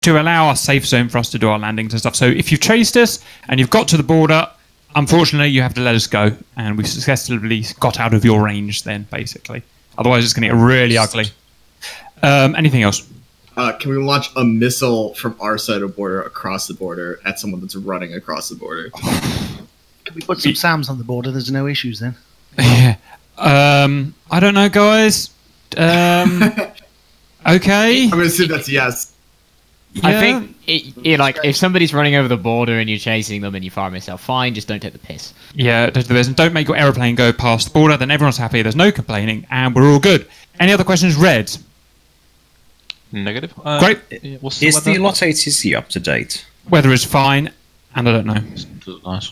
to allow a safe zone for us to do our landings and stuff. So if you've chased us and you've got to the border, unfortunately, you have to let us go, and we've successfully got out of your range then, basically. Otherwise, it's going to get really ugly. Anything else? Can we launch a missile from our side of the border across the border at someone that's running across the border? Can we put some SAMs on the border? There's no issues then. Yeah. I don't know, guys. Okay. I'm going to assume that's yes. Yeah. I think, if somebody's running over the border and you're chasing them and you fire a missile, fine, just don't take the piss. Yeah, don't do this. And don't make your aeroplane go past the border, then everyone's happy, there's no complaining, and we're all good. Any other questions? Red? Negative. Great. Is the lot ATC up to date? Weather is fine, and I don't know. Nice.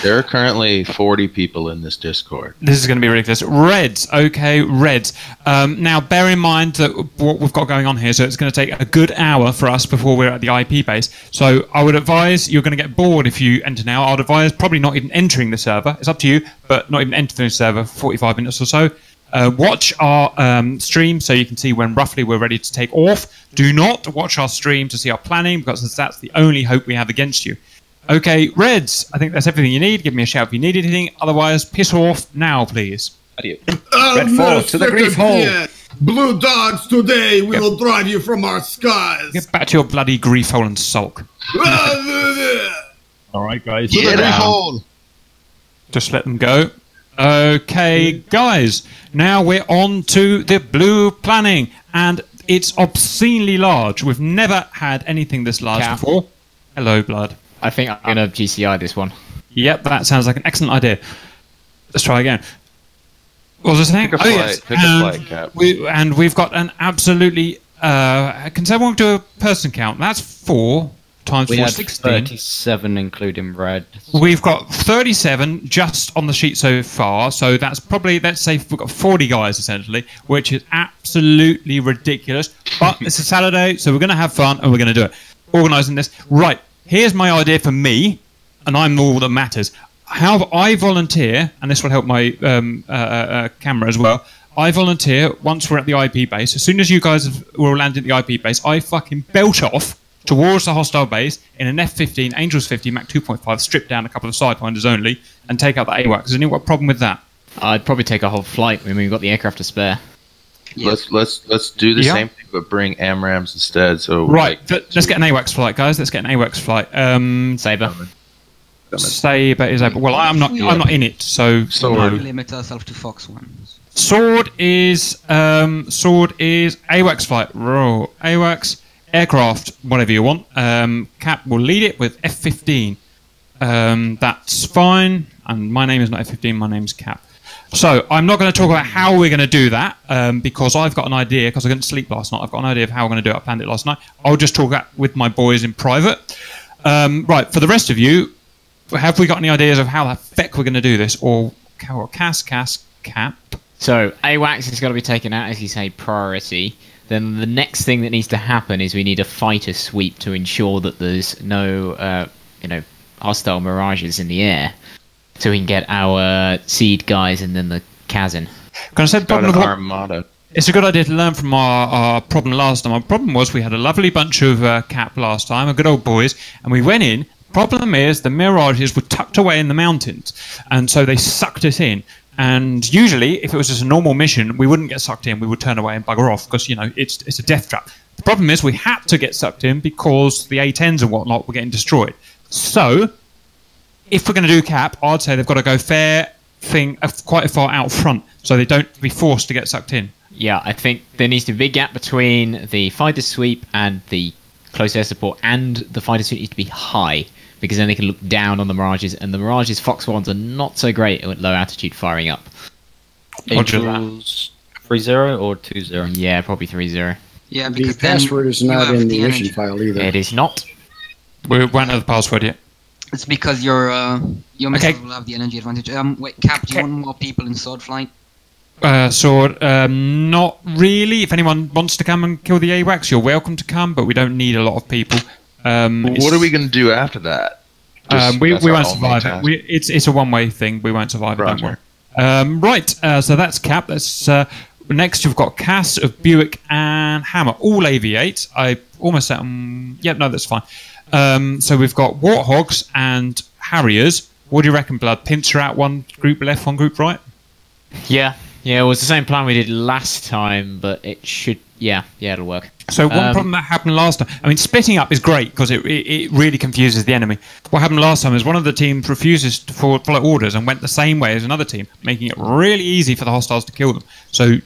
There are currently 40 people in this Discord. This is going to be ridiculous. Reds, okay, Reds. Now, bear in mind that what we've got going on here, so it's going to take a good hour for us before we're at the IP base. So I would advise, you're going to get bored if you enter now. I would advise probably not even entering the server. It's up to you, but not even entering the server for 45 minutes or so. Watch our stream so you can see when roughly we're ready to take off. Do not watch our stream to see our planning, because that's the only hope we have against you. Okay, Reds, I think that's everything you need. Give me a shout if you need anything. Otherwise, piss off now, please. Red 4 to the grief hole. Blue dogs, today we will drive you from our skies. Get back to your bloody grief hole and sulk. Alright, guys. Just let them go. Okay, guys. Now we're on to the blue planning. And it's obscenely large. We've never had anything this large before. Hello, Blood. I think I'm going to GCI this one. Yep, that sounds like an excellent idea. Let's try again. What was I saying? Pick a flight, Cap. We've got an absolutely... can someone do a person count? That's 4 times 4, 16. 37, including Red. We've got 37 just on the sheet so far, so that's probably, let's say we've got 40 guys, essentially, which is absolutely ridiculous. But it's a Saturday, so we're going to have fun, and we're going to do it. Organising this. Right. Here's my idea for me, and I'm all that matters. How I volunteer, and this will help my camera as well. I volunteer once we're at the IP base. As soon as you guys will land at the IP base, I fucking belt off towards the hostile base in an F-15, Angels 50, Mach 2.5, strip down a couple of sidewinders only, and take out the AWACS. Has anyone got a problem with that? I'd probably take a whole flight. I mean, we've got the aircraft to spare. Let's do the same thing, but bring AMRAAMs instead. So right, let's get an AWACS flight, guys. Let's get an AWACS flight. Saber. Saber is able. Well, I'm not in it, so. Sword. We limit ourselves to Fox ones. Sword is AWACS flight. AWACS aircraft, whatever you want. Cap will lead it with F-15. That's fine. And my name is not F-15. My name's Cap. So, I'm not going to talk about how we're going to do that, because I've got an idea, because I couldn't sleep last night. I've got an idea of how we're going to do it. I planned it last night. I'll just talk that with my boys in private. Right, for the rest of you, have we got any ideas of how the feck we're going to do this? Or Cap? So, AWACS has got to be taken out, as you say, priority. Then the next thing that needs to happen is we need a fighter sweep to ensure that there's no, hostile mirages in the air. So we can get our seed guys and then the Kazan. Can I say the problem with Armada? It's a good idea to learn from our problem last time. Our problem was we had a lovely bunch of Cap last time, a good old boys, and we went in. Problem is the mirages were tucked away in the mountains, and so they sucked us in. And usually, if it was just a normal mission, we wouldn't get sucked in. We would turn away and bugger off because, it's a death trap. The problem is we had to get sucked in because the A-10s and whatnot were getting destroyed. So, if we're going to do Cap, I'd say they've got to go quite far out front so they don't be forced to get sucked in. Yeah, I think there needs to be a big gap between the fighter sweep and the close air support, and the fighter sweep needs to be high, because then they can look down on the Mirages, and the Mirages Fox 1s are not so great at low altitude firing up. Angels 3-0 or 2-0? Yeah, probably 3-0. Yeah, because the password is not in the mission file either. It is not. We won't have the password yet. It's because your missiles will have the energy advantage. Wait, Cap, do you want more people in sword flight? Sword, not really. If anyone wants to come and kill the AWACS, you're welcome to come, but we don't need a lot of people. What are we going to do after that? We won't survive it. It's a one-way thing. We won't survive it. Don't worry. Right, so that's Cap. Let's Next, you've got Cass of Buick and Hammer, all AV8. I almost said, yep, no, that's fine. So we've got Warthogs and Harriers. What do you reckon, Blood? Pincer out, one group left, one group right? Yeah, it was the same plan we did last time, but it should, it'll work. So one problem that happened last time, I mean, splitting up is great because it really confuses the enemy. What happened last time is one of the teams refuses to follow orders and went the same way as another team, making it really easy for the hostiles to kill them. So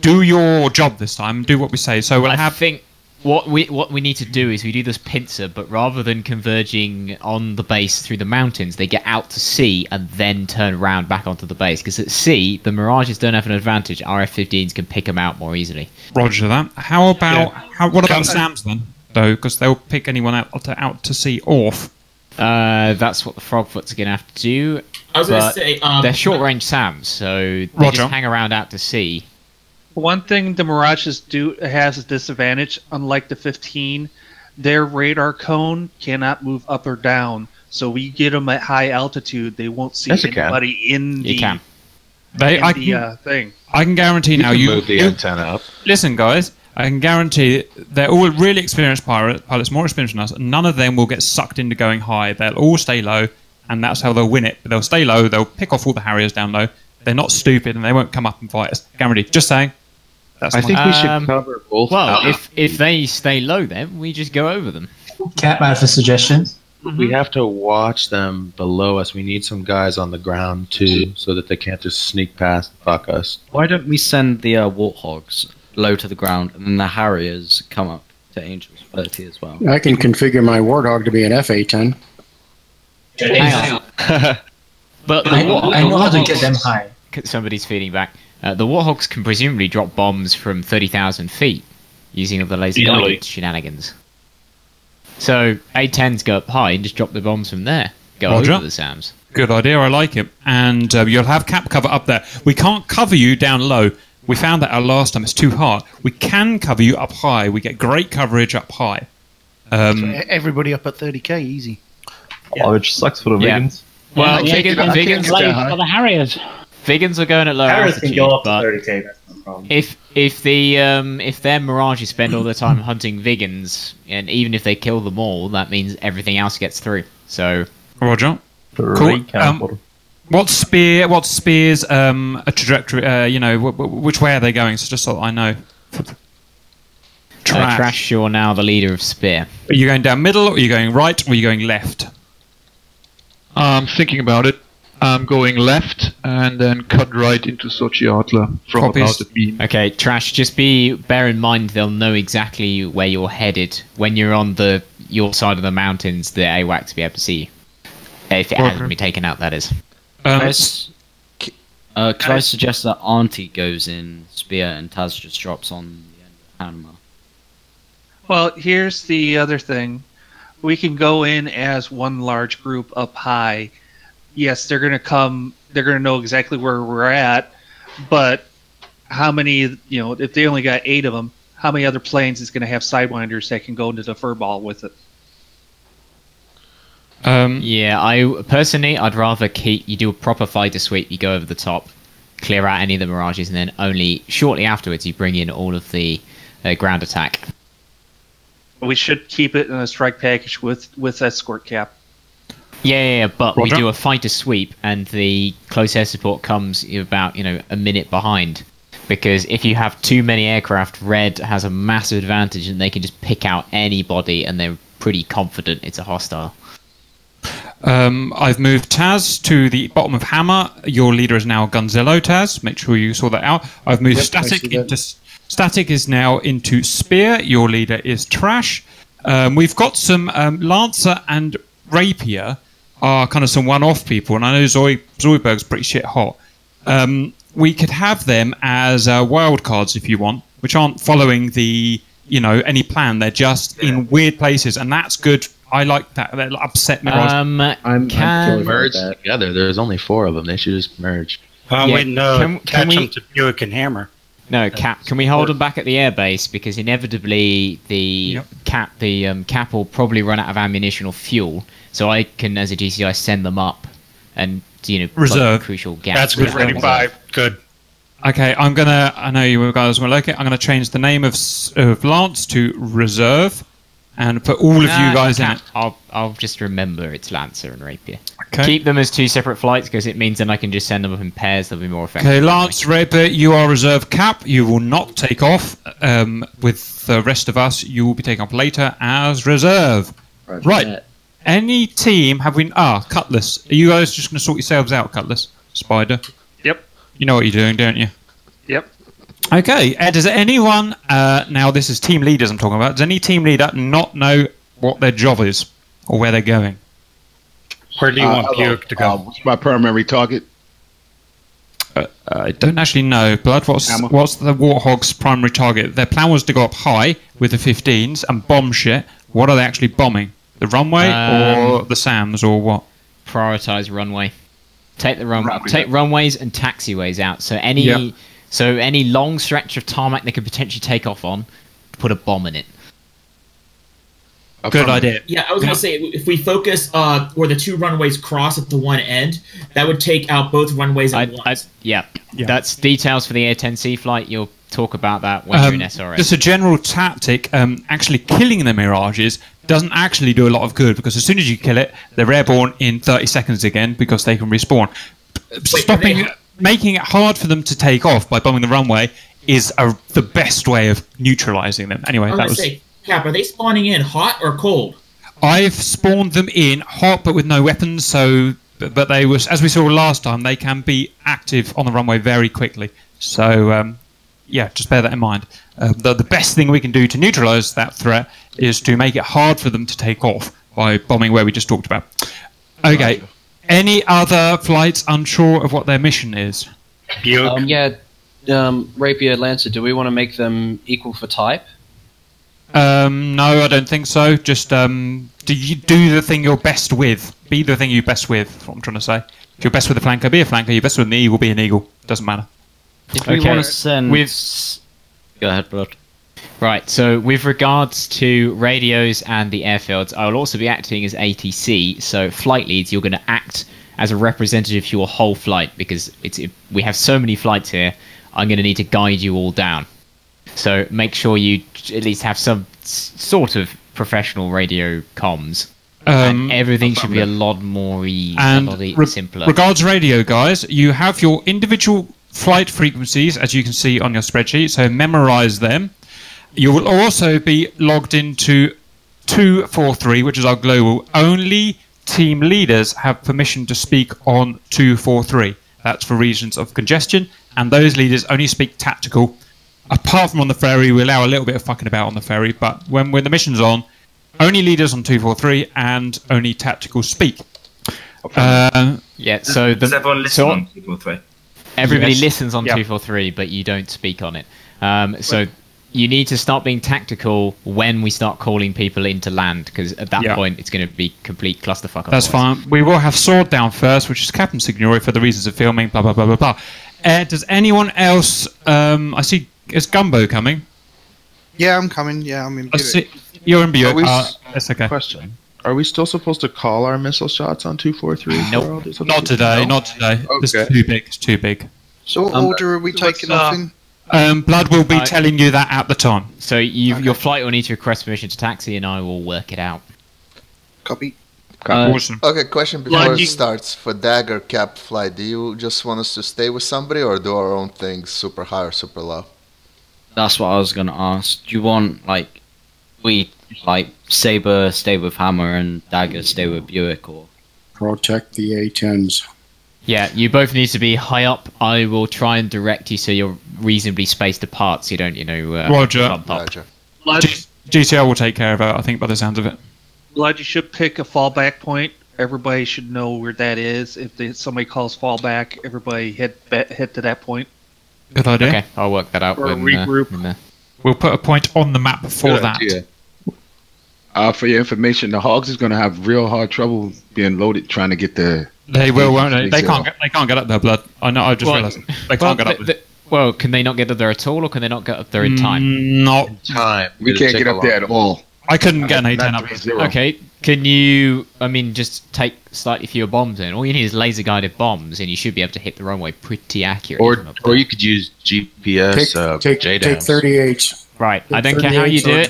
do your job this time, do what we say. So I think what we need to do is we do this pincer, but rather than converging on the base through the mountains, they get out to sea and then turn around back onto the base. Because at sea, the Mirages don't have an advantage. RF-15s can pick them out more easily. Roger that. How about what about SAMs then, though? Because they'll pick anyone out to sea off. That's what the Frogfoots are going to have to do. I was going to say they're short-range SAMs, so they just hang around out to sea. One thing the Mirages has a disadvantage, unlike the 15, their radar cone cannot move up or down. So we get them at high altitude, they won't see anybody in the thing. I can guarantee now you move the antenna up. Listen, guys, I can guarantee they're all really experienced pilots, more experienced than us. None of them will get sucked into going high. They'll all stay low, and that's how they'll win it. But they'll stay low. They'll pick off all the Harriers down low. They're not stupid, and they won't come up and fight us. Guaranteed. Just saying. I think we should cover both. Well, if they stay low, then we just go over them. Cap, I have a suggestion. We have to watch them below us. We need some guys on the ground too, so that they can't just sneak past and fuck us. Why don't we send the Warthogs low to the ground, and then the Harriers come up to Angel's 30 as well? I can configure my Warthog to be an FA-10. But I know how to get them high. Somebody's feeding back. The Warthogs can presumably drop bombs from 30,000 feet using the laser guided shenanigans. So A-10s go up high and just drop the bombs from there. Go over the SAMs. Good idea, I like it. And you'll have cap cover up there. We can't cover you down low. We found that out last time. It's too hard. We can cover you up high. We get great coverage up high. Everybody up at 30k, easy. Oh, which sucks for the Vegans. Well, Vegans for the Harriers. Vegans are going at low Harriers altitude, can go up to but 30k. That's no problem. if their Mirages spend all their time hunting Vegans, and even if they kill them all, that means everything else gets through. So, Roger. Cool. What's Spear's a trajectory? Which way are they going? So just so I know. Trash, you're now the leader of Spear. Are you going down middle, or are you going right, or are you going left? I'm thinking about it. I'm going left and then cut right into Sochi Adler from about the beam. Okay, Trash, just bear in mind they'll know exactly where you're headed. When you're on your side of the mountains, the AWACS will be able to see you. If it hasn't been taken out, that is. Could I suggest that Auntie goes in Spear and Taz just drops on the end of Panama? Well, here's the other thing. We can go in as one large group up high. Yes, they're going to come. They're going to know exactly where we're at. But how many? If they only got 8 of them, how many other planes is going to have sidewinders that can go into the furball with it? I'd rather you do a proper fighter sweep. You go over the top, clear out any of the Mirages, and then only shortly afterwards you bring in all of the ground attack. We should keep it in a strike package with escort cap. Yeah, but we do a fighter sweep, and the close air support comes about a minute behind. Because if you have too many aircraft, Red has a massive advantage, and they can just pick out anybody, and they're pretty confident it's a hostile. I've moved Taz to the bottom of Hammer. Your leader is now Gunzillo, Taz. Make sure you saw that out. I've moved Static is now into Spear. Your leader is Trash. We've got some Lancer and Rapier are kind of some one-off people, and I know Zoidberg's pretty shit hot. We could have them as wild cards if you want, which aren't following the any plan. They're just in weird places, and that's good. I like that. They'll upset Mirage. I'm merge together. There's only 4 of them. They should just merge. Wait, no. Catch them to Buick and Hammer. No, Cap. Can we hold them back at the airbase, because inevitably the Cap will probably run out of ammunition or fuel. So I can, as a DCI, send them up and reserve crucial gaps. That's good. 35. Good. Okay, I know you guys will like it. I'm gonna change the name of Lance to Reserve, and put all of you guys in it. I'll just remember it's Lancer and Rapier. Okay. Keep them as 2 separate flights because it means then I can just send them up in pairs. They'll be more effective. Okay, Lance, Rapier, you are Reserve Cap. You will not take off. With the rest of us, you will be taken off later as Reserve. Right. Any team have we? Cutlass. Are you guys just gonna sort yourselves out, Cutlass? Spider. Yep. You know what you're doing, don't you? Yep. Okay, does anyone, now this is team leaders I'm talking about, does any team leader not know what their job is or where they're going? Where do you want Buick to go? What's my primary target? I don't actually know. Blood, what's the Warthog's primary target? Their plan was to go up high with the 15s and bomb shit. What are they actually bombing? The runway or the SAMs or what? Prioritize runway. Take runways and taxiways out. So any long stretch of tarmac they could potentially take off on, put a bomb in it. Good idea. Yeah, I was going to say, if we focus where the 2 runways cross at the one end, that would take out both runways at once. Yeah, that's details for the Air 10C flight. You'll talk about that when you're in SRS. Just a general tactic, actually killing the Mirages doesn't actually do a lot of good, because as soon as you kill it, they're airborne in 30 seconds again because they can respawn. Making it hard for them to take off by bombing the runway is the best way of neutralizing them. Anyway, that was... Cap, are they spawning in hot or cold? I've spawned them in hot, but with no weapons. But they was, as we saw last time, they can be active on the runway very quickly. So yeah, just bear that in mind. The best thing we can do to neutralize that threat is to make it hard for them to take off by bombing where we just talked about. Okay. Any other flights unsure of what their mission is? Rapier, Lancer. Do we want to make them equal for type? No, I don't think so. Just do the thing you're best with. Be the thing you're best with. That's what I'm trying to say. If you're best with a flanker, be a flanker. You're best with an eagle, be an eagle. Doesn't matter. If we want to send... Go ahead, Blood. Right, so with regards to radios and the airfields, I will also be acting as ATC. So flight leads, you're going to act as a representative for your whole flight, because we have so many flights here. I'm going to need to guide you all down. So make sure you at least have some sort of professional radio comms. And everything should be a lot more simpler. Regards radio, guys, you have your individual flight frequencies, as you can see on your spreadsheet, so memorize them. You will also be logged into 243, which is our global. Only team leaders have permission to speak on 243. That's for reasons of congestion, and those leaders only speak tactical. Apart from on the ferry, we allow a little bit of fucking about on the ferry, but when the mission's on, only leaders on 243 and only tactical speak. Yeah, so does everyone listen on 243? Everybody listens on 243, but you don't speak on it. So you need to start being tactical when we start calling people into land, because at that point it's going to be complete clusterfuck. That's fine. We will have Sword down first, which is Captain Signori for the reasons of filming, blah, blah, blah, blah, blah. Does anyone else... I see... Is Gumbo coming? Yeah, I'm coming. Yeah, I'm in Buick. You're in Buick. That's okay. Question. Are we still supposed to call our missile shots on 243? Nope. Not today. Not today. Okay. It's too big. It's too big. So what order are we taking off in? Blood will be telling you that at the time. So your flight will need to request permission to taxi, and I will work it out. Copy. Awesome. Okay, question before it starts. For Dagger Cap flight, do you just want us to stay with somebody or do our own things super high or super low? That's what I was going to ask. Do you want, Saber stay with Hammer and Dagger stay with Buick, or... Protect the A-10s. Yeah, you both need to be high up. I will try and direct you so you're reasonably spaced apart, so you don't, Roger. bump up. Roger. GTL will take care of it, I think, by the sounds of it. Blood, you should pick a fallback point. Everybody should know where that is. If somebody calls fallback, everybody hit to that point. Good idea. Okay, I'll work that out. Or regroup. We'll put a point on the map for that. For your information, the Hogs is going to have real hard trouble being loaded trying to get the... They will, won't they? They can't get up there, Blood. I know. I just realised they can't get up there. Well, can they not get up there at all, or can they not get up there in time? Not time. We can't get up there at all. I couldn't get an A10 up here. Okay, can you, just take slightly fewer bombs in? All you need is laser-guided bombs, and you should be able to hit the runway pretty accurately. Or you could use GPS Take JDAMs. 38. Right, I don't care how you do it,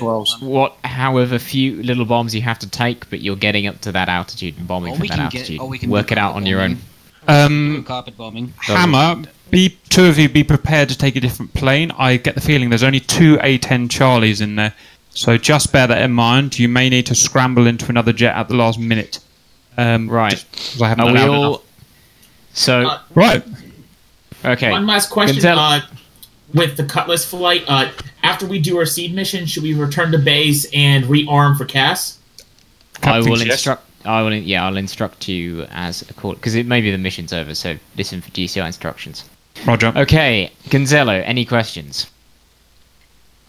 however few little bombs you have to take, but you're getting up to that altitude and bombing from that altitude. Work it out on your own. Carpet bombing. Hammer, two of you be prepared to take a different plane. I get the feeling there's only 2 A10 Charlies in there. So just bear that in mind. You may need to scramble into another jet at the last minute. Right. I haven't allowed enough. So right. Okay. One last question. With the Cutlass flight, after we do our seed mission, should we return to base and rearm for Cass? I'll instruct you as a call because it may be the mission's over. So listen for GCI instructions. Roger. Okay, Gonzalo, any questions?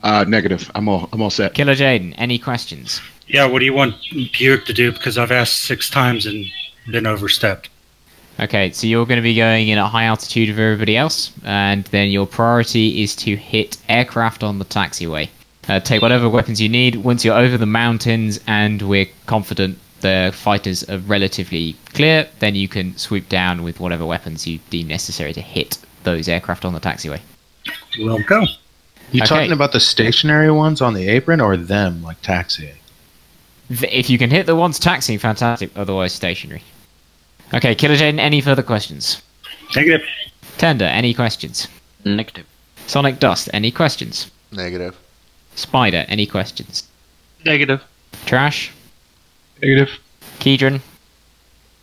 Negative. I'm all set. Killer Jaden, any questions? Yeah, what do you want Buick to do? Because I've asked 6 times and been overstepped. Okay, so you're going to be going in at high altitude of everybody else, and then your priority is to hit aircraft on the taxiway. Take whatever weapons you need. Once you're over the mountains and we're confident the fighters are relatively clear, then you can swoop down with whatever weapons you deem necessary to hit those aircraft on the taxiway. Well, go. You talking about the stationary ones on the apron or them, like taxiing? If you can hit the ones taxiing, fantastic. Otherwise, stationary. Okay, Killer Jaden, any further questions? Negative. Tender, any questions? Negative. Sonic Dust, any questions? Negative. Spider, any questions? Negative. Trash? Negative. Keydron?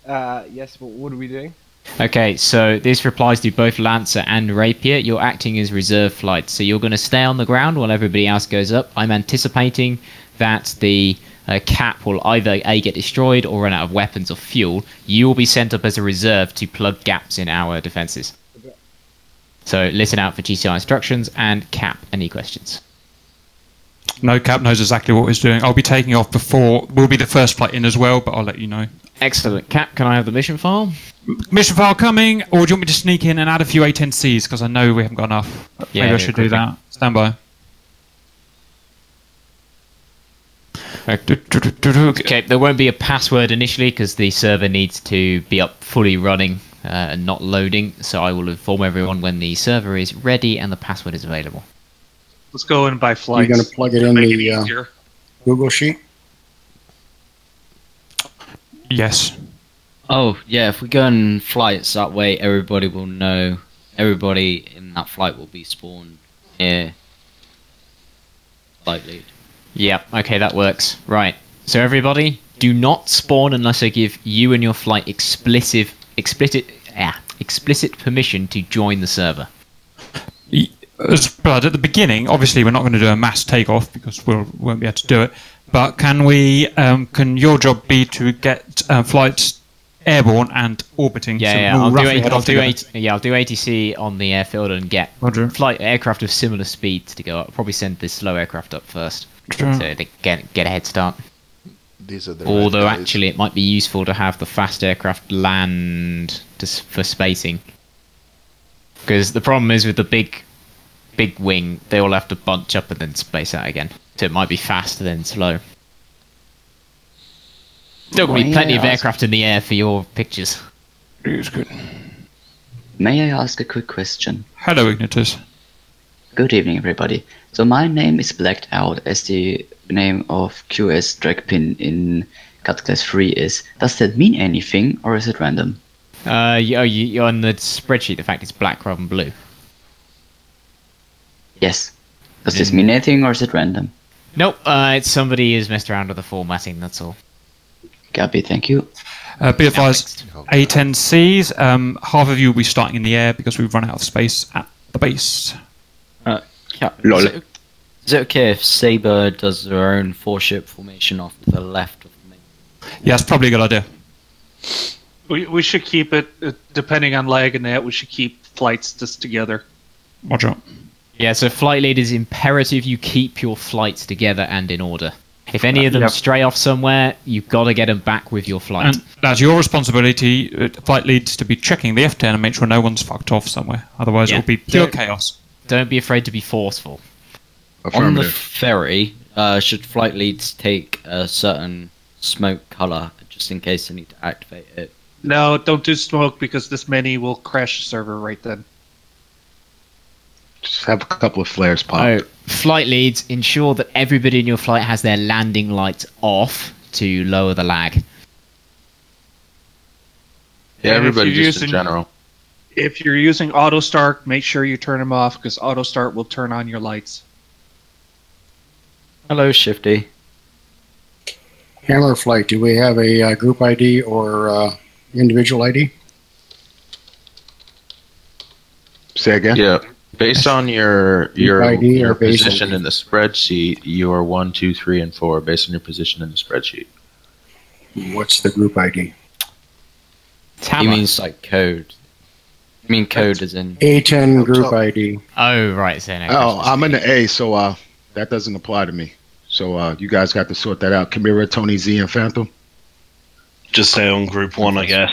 Yes, but what are we doing? Okay, so this replies to both Lancer and Rapier. You're acting as reserve flights, so you're going to stay on the ground while everybody else goes up. I'm anticipating that the cap will either A, get destroyed or run out of weapons or fuel. You will be sent up as a reserve to plug gaps in our defences. Okay. So listen out for GCI instructions, and Cap, any questions? No, Cap knows exactly what he's doing. I'll be taking off before. We'll be the first flight in as well, but I'll let you know. Excellent. Cap, can I have the mission file? Mission file coming, or do you want me to sneak in and add a few A10Cs, because I know we haven't got enough. Yeah, maybe I should do that. Stand by. Okay, there won't be a password initially because the server needs to be up fully running and not loading, so I will inform everyone when the server is ready and the password is available. Let's go in by flights. You're going to plug it in the Google Sheet? Yes. Oh, yeah, if we go in flights, that way everybody will know, everybody in that flight will be spawned here. Flight lead. Yep, okay, that works. Right, so everybody, do not spawn unless I give you and your flight explicit permission to join the server. But at the beginning, obviously we're not going to do a mass takeoff because we won't be able to do it. But can we? Can your job be to get flights airborne and orbiting? Yeah, I'll do ATC on the airfield and get aircraft of similar speeds to go up. I'll probably send the slow aircraft up first, so they get a head start. These are the Although actually, it might be useful to have the fast aircraft land for spacing, because the problem is with the big wing, they all have to bunch up and then space out again. So it might be faster than slow. Still going to be plenty of aircraft in the air for your pictures. It's good. May I ask a quick question? Hello, Ignitus. Good evening, everybody. So my name is blacked out as the name of QS Dragpin in Cut Class 3 is. Does that mean anything, or is it random? You're on the spreadsheet, the fact it's black rather than blue. Yes. Does this mean anything, or is it random? Nope, it's somebody who's messed around with the formatting, that's all. Copy, thank you. Be advised, A10Cs, half of you will be starting in the air because we've run out of space at the base. Is it okay if Sabre does their own 4-ship formation off to the left of me? Yeah, it's probably a good idea. We should keep it, depending on lag and that, we should keep flights just together. Roger. Yeah, so flight lead is imperative you keep your flights together and in order. If any of them stray off somewhere, you've got to get them back with your flight. And that's your responsibility. Flight leads to be checking the F10 and make sure no one's fucked off somewhere. Otherwise, it'll be pure chaos. Don't be afraid to be forceful. On the ferry, should flight leads take a certain smoke color just in case they need to activate it? No, don't do smoke because this many will crash the server right then. Just have a couple of flares pop. Oh, flight leads, ensure that everybody in your flight has their landing lights off to lower the lag. Yeah, everybody just in general. If you're using auto start, make sure you turn them off because auto start will turn on your lights. Hello, Shifty. Hammer Flight, do we have a group ID or individual ID? Say again? Yeah. Based on your ID or based position in the spreadsheet, you are 1, 2, 3, and 4 based on your position in the spreadsheet. What's the group ID? He means like code. I mean code as in A10 group ID. Oh, right. So no, Oh, I'm in the A, so that doesn't apply to me. So you guys got to sort that out. Chimera, Tony Z, and Phantom. Just say on group 1, I guess.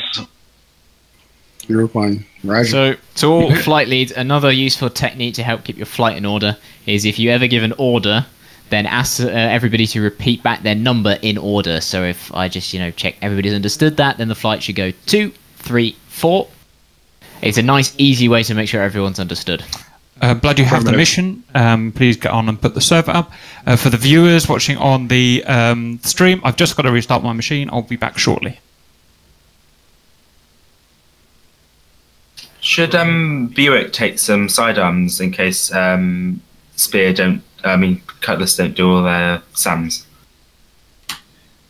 Group 1. Right. So, to all flight leads, another useful technique to help keep your flight in order is if you ever give an order, then ask everybody to repeat back their number in order. So if I just, check everybody's understood that, then the flight should go 2, 3, 4. It's a nice, easy way to make sure everyone's understood. Blood, you have the mission. Please get on and put the server up. For the viewers watching on the stream, I've just got to restart my machine. I'll be back shortly. Should Buick take some sidearms in case Cutlass don't do all their SAMs?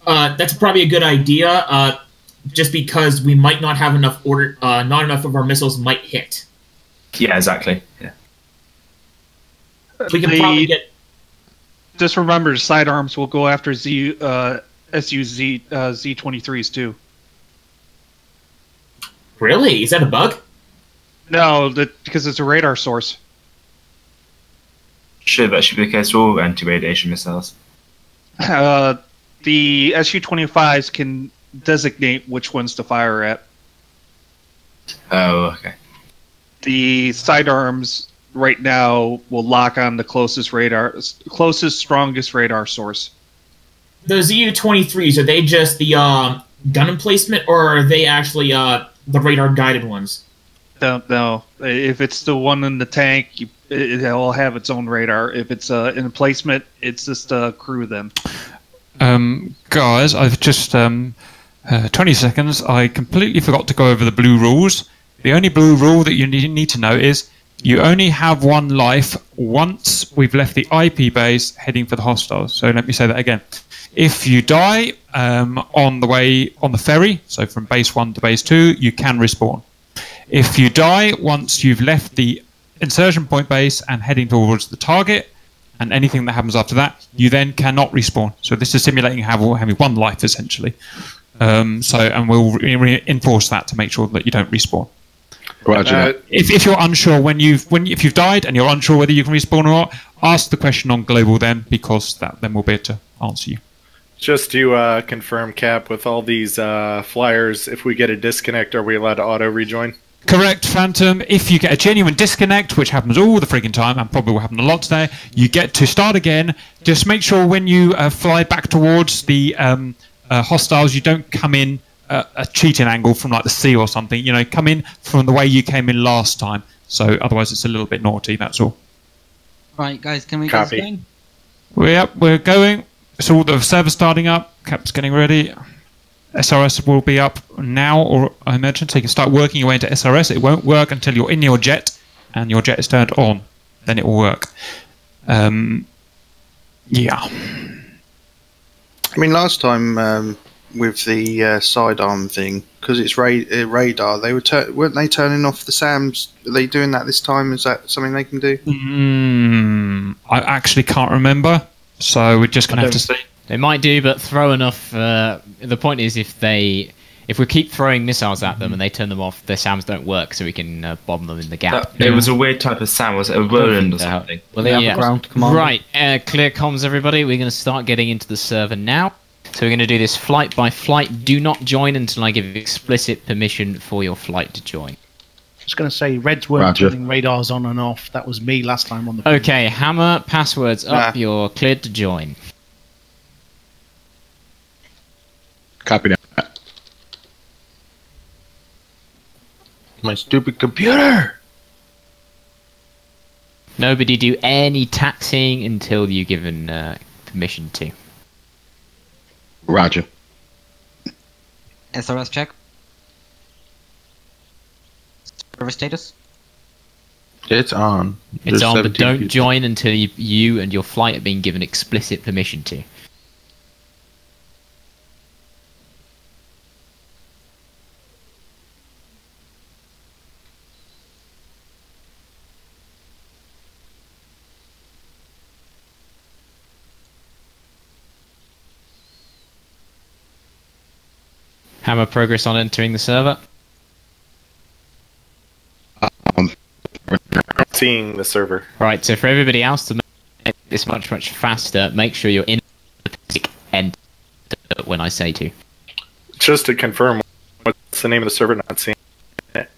That's probably a good idea. Just because we might not have enough not enough of our missiles might hit. Yeah, exactly. Yeah. We can probably get. Just remember, sidearms will go after Z23s too. Really? Is that a bug? No, because it's a radar source. That should be the case for all anti-radiation missiles. The SU-25s can designate which ones to fire at. Oh, okay. The sidearms right now will lock on the closest, strongest radar source. The ZU-23s, are they just the gun emplacement, or are they actually the radar-guided ones? Don't know. If it's the one in the tank, it'll have its own radar. If it's an emplacement, it's just a crew then. Guys, I've just 20 seconds. I completely forgot to go over the blue rules. The only blue rule that you need to know is you only have one life once we've left the IP base heading for the hostiles. So let me say that again. If you die on the ferry, so from base 1 to base 2, you can respawn. If you die once you've left the insertion point base and heading towards the target, and anything that happens after that, you then cannot respawn. So this is simulating having one life essentially. And we'll reinforce that to make sure that you don't respawn. Roger. If you're unsure if you've died and you're unsure whether you can respawn or not, ask the question on global then, because then we'll be able to answer you. Just to confirm, Cap, with all these flyers, if we get a disconnect, are we allowed to auto rejoin? Correct, Phantom. If you get a genuine disconnect, which happens all the freaking time, and probably will happen a lot today, you get to start again. Just make sure when you fly back towards the hostiles, you don't come in a cheating angle from like the sea or something. Come in from the way you came in last time. So otherwise, it's a little bit naughty. That's all. Right, guys, can we get this going? We're going. So all the server's starting up. Cap's getting ready. SRS will be up now, or I imagine, so you can start working your way into SRS. It won't work until you're in your jet and your jet is turned on. Then it will work. Yeah. I mean, last time with the sidearm thing, because it's radar, they weren't they turning off the SAMs? Are they doing that this time? Is that something they can do? I actually can't remember, so we're just going to have to see. They might do, but throw enough. The point is, if we keep throwing missiles at them and they turn them off, their SAMs don't work, so we can bomb them in the gap. It was a weird type of SAM. Was it a Roland or something? Well, they have a ground command. Right, clear comms, everybody. We're going to start getting into the server now. So we're going to do this flight by flight. Do not join until I give explicit permission for your flight to join. was going to say Reds weren't turning radars on and off. That was me last time on the. Okay, Hammer, passwords up. You're cleared to join. Copy that. My stupid computer. Nobody do any taxing until you're given permission to. Roger. SRS check. Server status. It's on. It's There's on, but 17 don't people. join until you and your flight are being given explicit permission to. Hammer, progress on entering the server. Seeing the server. Right, so for everybody else to make this much faster, make sure you're in the end when I say to. Just to confirm, what's the name of the server? Not seeing it.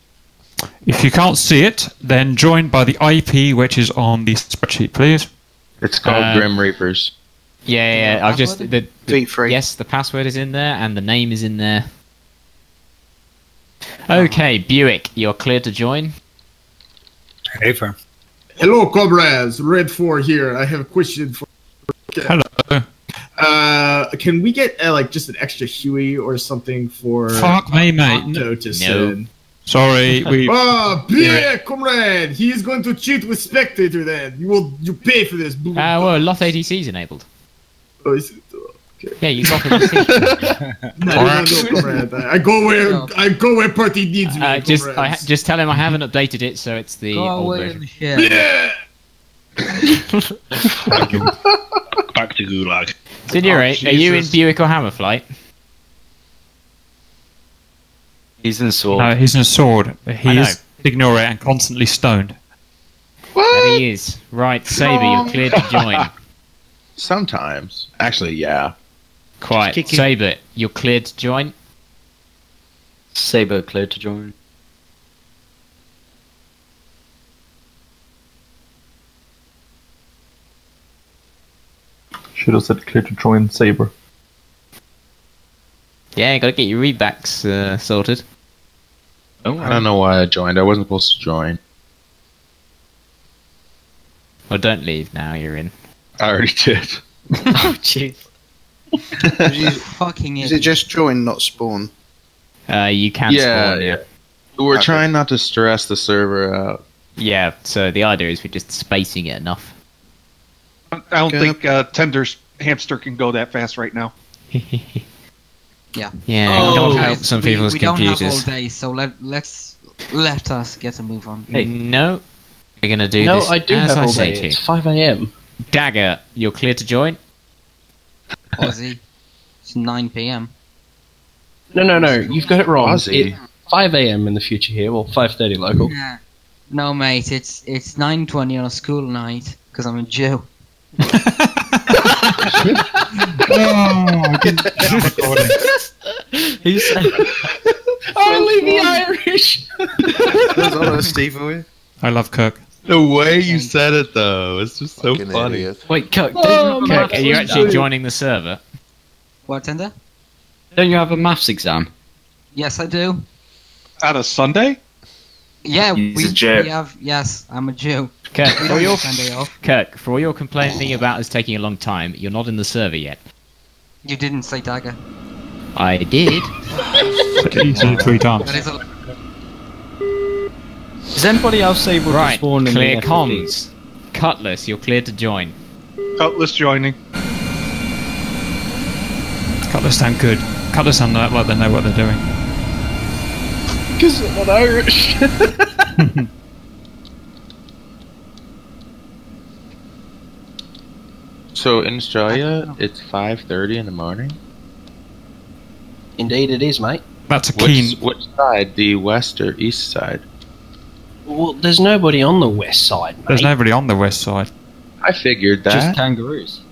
If you can't see it, then join by the IP, which is on the spreadsheet, please. It's called Grim Reapers. Yeah. I've just V3. Yes, the password is in there and the name is in there. Okay, Buick, you're cleared to join. Hey, firm. Hello, comrades. Red 4 here. I have a question for. Hello. Can we get like just an extra Huey or something for? Fuck me, mate. Otto to send? Sorry, we. Yeah, comrade. He is going to cheat with spectator. Then you pay for this. Well, lot ADC is enabled. Oh, is it? Okay. Yeah, you got it. No, comrade. I go where party needs me. Just tell him I haven't updated it, so it's the old version. Yeah. Back to Gulag. Seniorate, are you in Buick or Hammer flight? He's in Sword. No, he's in a sword. He is ignorant and constantly stoned. There he is. Right, Saber, you're cleared to join. Sometimes. Actually, yeah. Quiet. Saber, you're cleared to join. Saber cleared to join. Should have said clear to join Saber. Yeah, gotta get your readbacks sorted. Oh, I don't know why I joined. I wasn't supposed to join. Well, don't leave now, you're in. I already did. Oh, jeez. Fucking Is it just join, not spawn? You can spawn, yeah. We're trying not to stress the server out. Yeah, so the idea is we're just spacing it enough. I don't think Tender's hamster can go that fast right now. Yeah. Yeah, don't help some people's we computers. don't have all day, so let us get a move on. Hey, no, we're gonna do no, this. I do as have I all say day. to. It's 5 a.m. Dagger, you're clear to join. Aussie, it's 9 p.m. No, you've got it wrong. Aussie. It's 5 a.m. in the future here, or 5:30 local. Yeah. No, mate, it's 9:20 on a school night because I'm a Jew. He said, Only the Irish. That's honesty for you. I love Kirk. The way you said it, though, it's just so funny. Idiot. wait, Kirk, Kirk, are you actually joining the server? What, Tender? don't you have a maths exam? Yes, I do. Out of Sunday? Yeah, He's a Jew. we have. Yes, I'm a Jew. Kirk, We for don't your have Sunday off. Kirk, for all your complaining about us taking a long time, you're not in the server yet. You didn't say Dagger. I did. You said it 3 times. That is a... Is anybody else able to Right, spawn in clear the comms. Cutlass, you're cleared to join. Cutlass joining. Cutlass sound good. Cutlass sound like they know what they're doing. Because they're not Irish. So in Australia, it's 5:30 in the morning. Indeed, it is, mate. That's a keen. Which side? The west or east side? Well, there's nobody on the west side, mate. There's nobody on the west side. I figured that. Just kangaroos.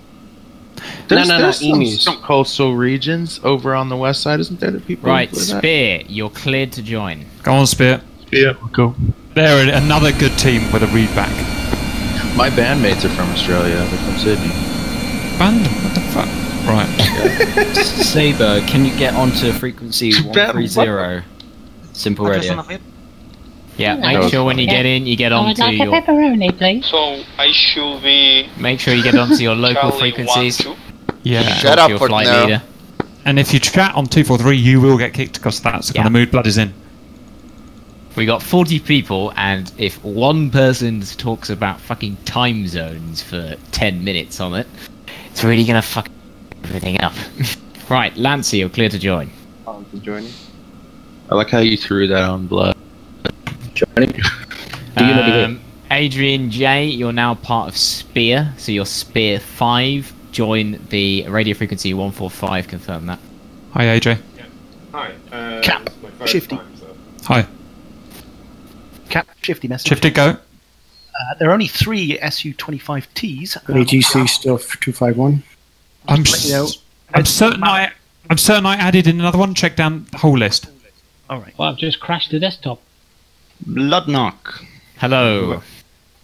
There's emus. some coastal regions over on the west side, isn't there? That people Right, live at? Spear, you're cleared to join. Go on, Spear. Yeah, cool. They're another good team with a readback. My bandmates are from Australia. They're from Sydney. Band? What the fuck? Right. Saber, can you get onto frequency 130? Simple radio. Yeah, make sure when you get in, you get onto like your... a pepperoni, please. So I should be. Make sure you get onto your local Charlie frequencies. 1, 2. Yeah. Shut up, Your flight Fortnero. leader. And if you chat on 243, you will get kicked because that's the kind of mood Blood is in. We got 40 people, and if one person talks about fucking time zones for 10 minutes on it, it's really gonna fuck everything up. Right, Lancy, you're clear to join. On to joining. I like how you threw that on Blood. Adrian J, you're now part of Spear, so you're Spear 5. Join the radio frequency 145, confirm that. Hi, AJ. Hi. Cap. It's my first Shifty. time, so. Hi. Cap, Shifty message. Shifty, go. There are only 3 Su-25Ts. AGC stuff 251. I'm you know, certain I added in another one. Check down the whole list. Alright. Well, I've just crashed the desktop. Bloodknock. Hello.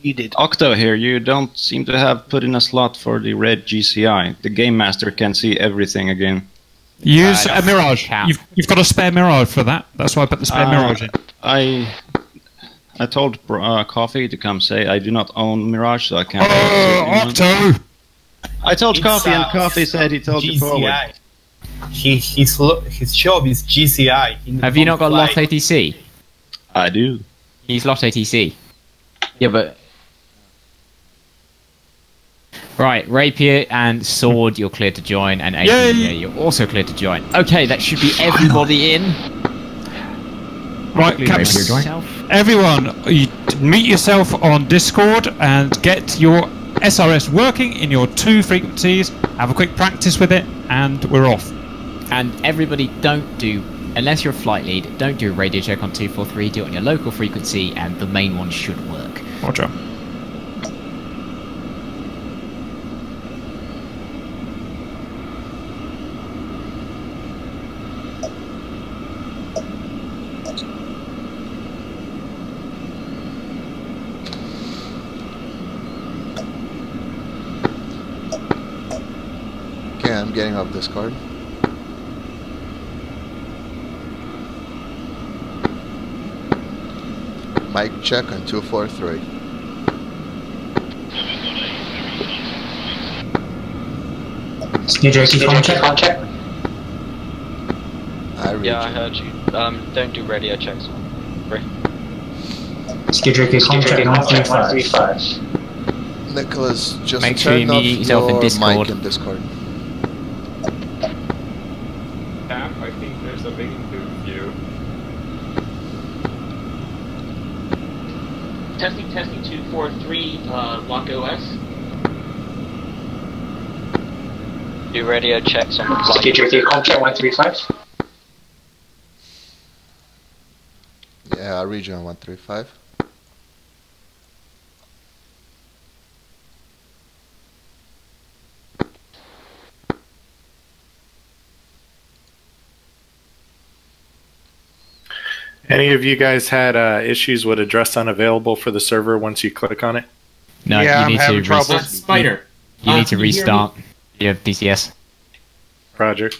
You did. Octo here, you don't seem to have put in a slot for the red GCI. The Game Master can see everything again. Use a Mirage. You've got a spare Mirage for that. That's why I put the spare Mirage in. I told Coffee to come say I do not own Mirage, so I can't. Octo! I told It's, Coffee, and Coffee said he told you forward. His job is GCI. Have you not got Lot ATC? I do. He's Lot ATC. Yeah, but... Right, Rapier and Sword, you're clear to join, and Adrian, yeah, you're also clear to join. Okay, that should be everybody in. Right, Caps, everyone, you meet yourself on Discord and get your SRS working in your 2 frequencies. Have a quick practice with it, and we're off. And everybody, don't do, unless you're a flight lead, don't do a radio check on 243. Do it on your local frequency, and the main one should work. Roger. Okay, I'm getting off Discord. Mic check on 243. check. Yeah, I heard you. Don't do radio checks. Nicholas, just Make sure turn you off mute yourself in your Discord. mic in Discord. Cap, I think there's a link to view. Testing 243, lock OS. Do radio checks on the flight. Contract 135. Yeah, region 135. Any of you guys had issues with address unavailable for the server once you click on it? No, Yeah, you I'm need having to trouble. Spider. You need to can you hear restart your DCS. Roger.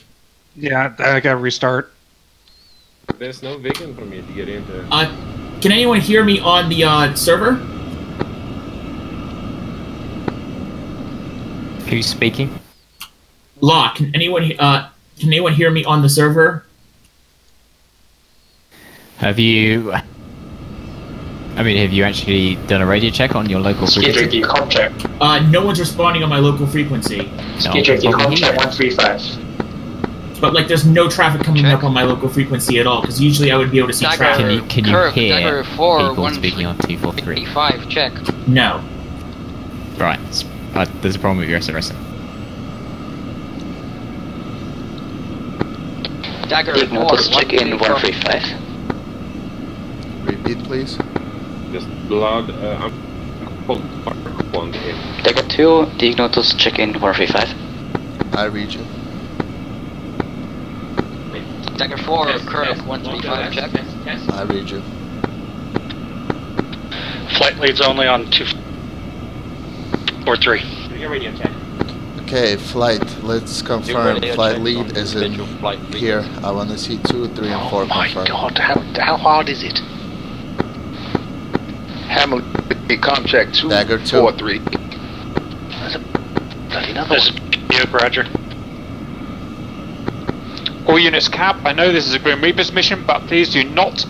Yeah, I gotta restart. There's no beacon for me to get into. Can anyone hear me on the server? Who's speaking? Law, can anyone hear me on the server? Have you... I mean, have you actually done a radio check on your local frequency? No one's responding on my local frequency. Contract 135. But like, there's no traffic coming up on my local frequency at all. Because usually I would be able to see traffic. Can you Kirk, hear Dagger 4, people speaking on 243? 5, check. No. Right. There's a problem with your SRS. Dagger 4, check in 135. Repeat, please. Just Blood, I'm called one in. Dagger 2, Dignotus, check in 135. I read you. Dagger 4, Kirk 135, check. I read you. Flight lead's only on 2 or 3. Your radio check. Okay, flight. Let's confirm. Flight lead is in here. I want to see 2, 3, and 4 confirmed. Oh my god, how hard is it? Hamlet, contract 2, Dagger 2. 4, 3. There's a bloody another one. Duke, Roger. All units, Cap, I know this is a Grim Reaper's mission, but please do not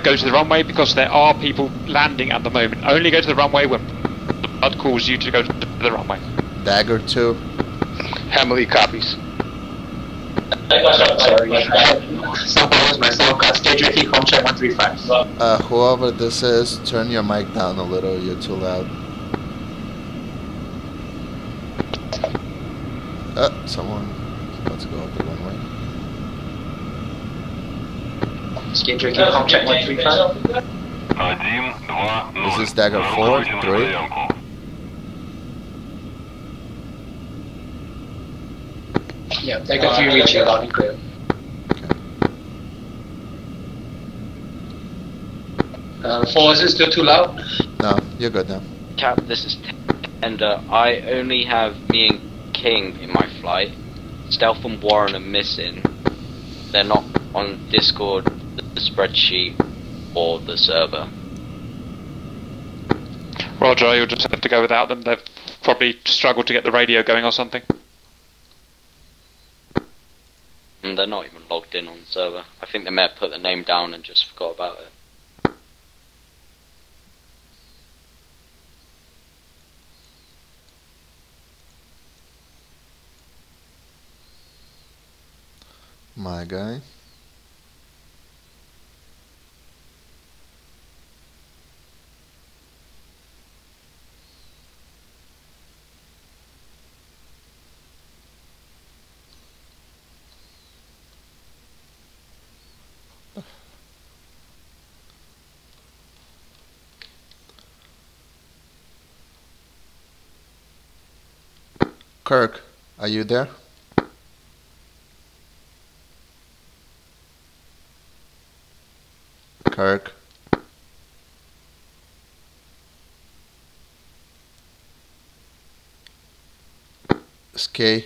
go to the runway because there are people landing at the moment. Only go to the runway when the blood calls you to go to the runway. Dagger 2. Hamlet copies. Whoever this is, turn your mic down a little. You're too loud. Someone. Let's go up the runway. Skate drinking contract 135. Is this Dagger 4? 3? Yeah, Dagger 3 reaching loud and clear. Okay. 4, is it still too loud? No, you're good now. Cap, this is Tender. I only have me and King in my flight. Stealth and Warren are missing. They're not on Discord, the spreadsheet, or the server. Roger, you'll just have to go without them. They've probably struggled to get the radio going or something. And they're not even logged in on the server. I think they may have put the name down and just forgot about it. My guy. Kirk, are you there? Kirk. Skay.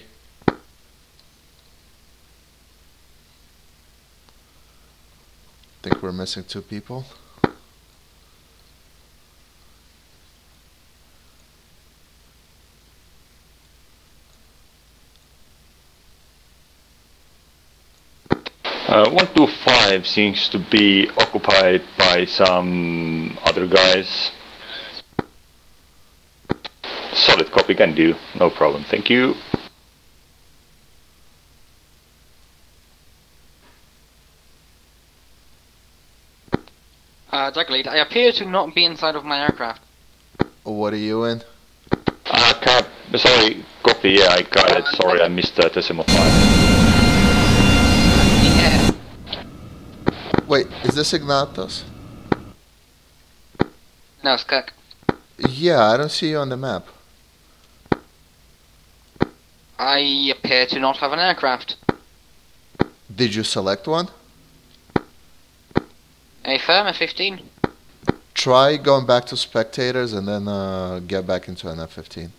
Think we're missing 2 people. One 125 seems to be occupied by some other guys. Solid copy, can do. No problem, thank you. Jack Lead, I appear to not be inside of my aircraft. What are you in? Cap, sorry, copy, yeah, I got it. Sorry, I missed the decimal 5. Wait, is this Ignatos? No, Skak. Yeah, I don't see you on the map. I appear to not have an aircraft. Did you select one? A firm, a 15. Try going back to spectators and then get back into an F-15.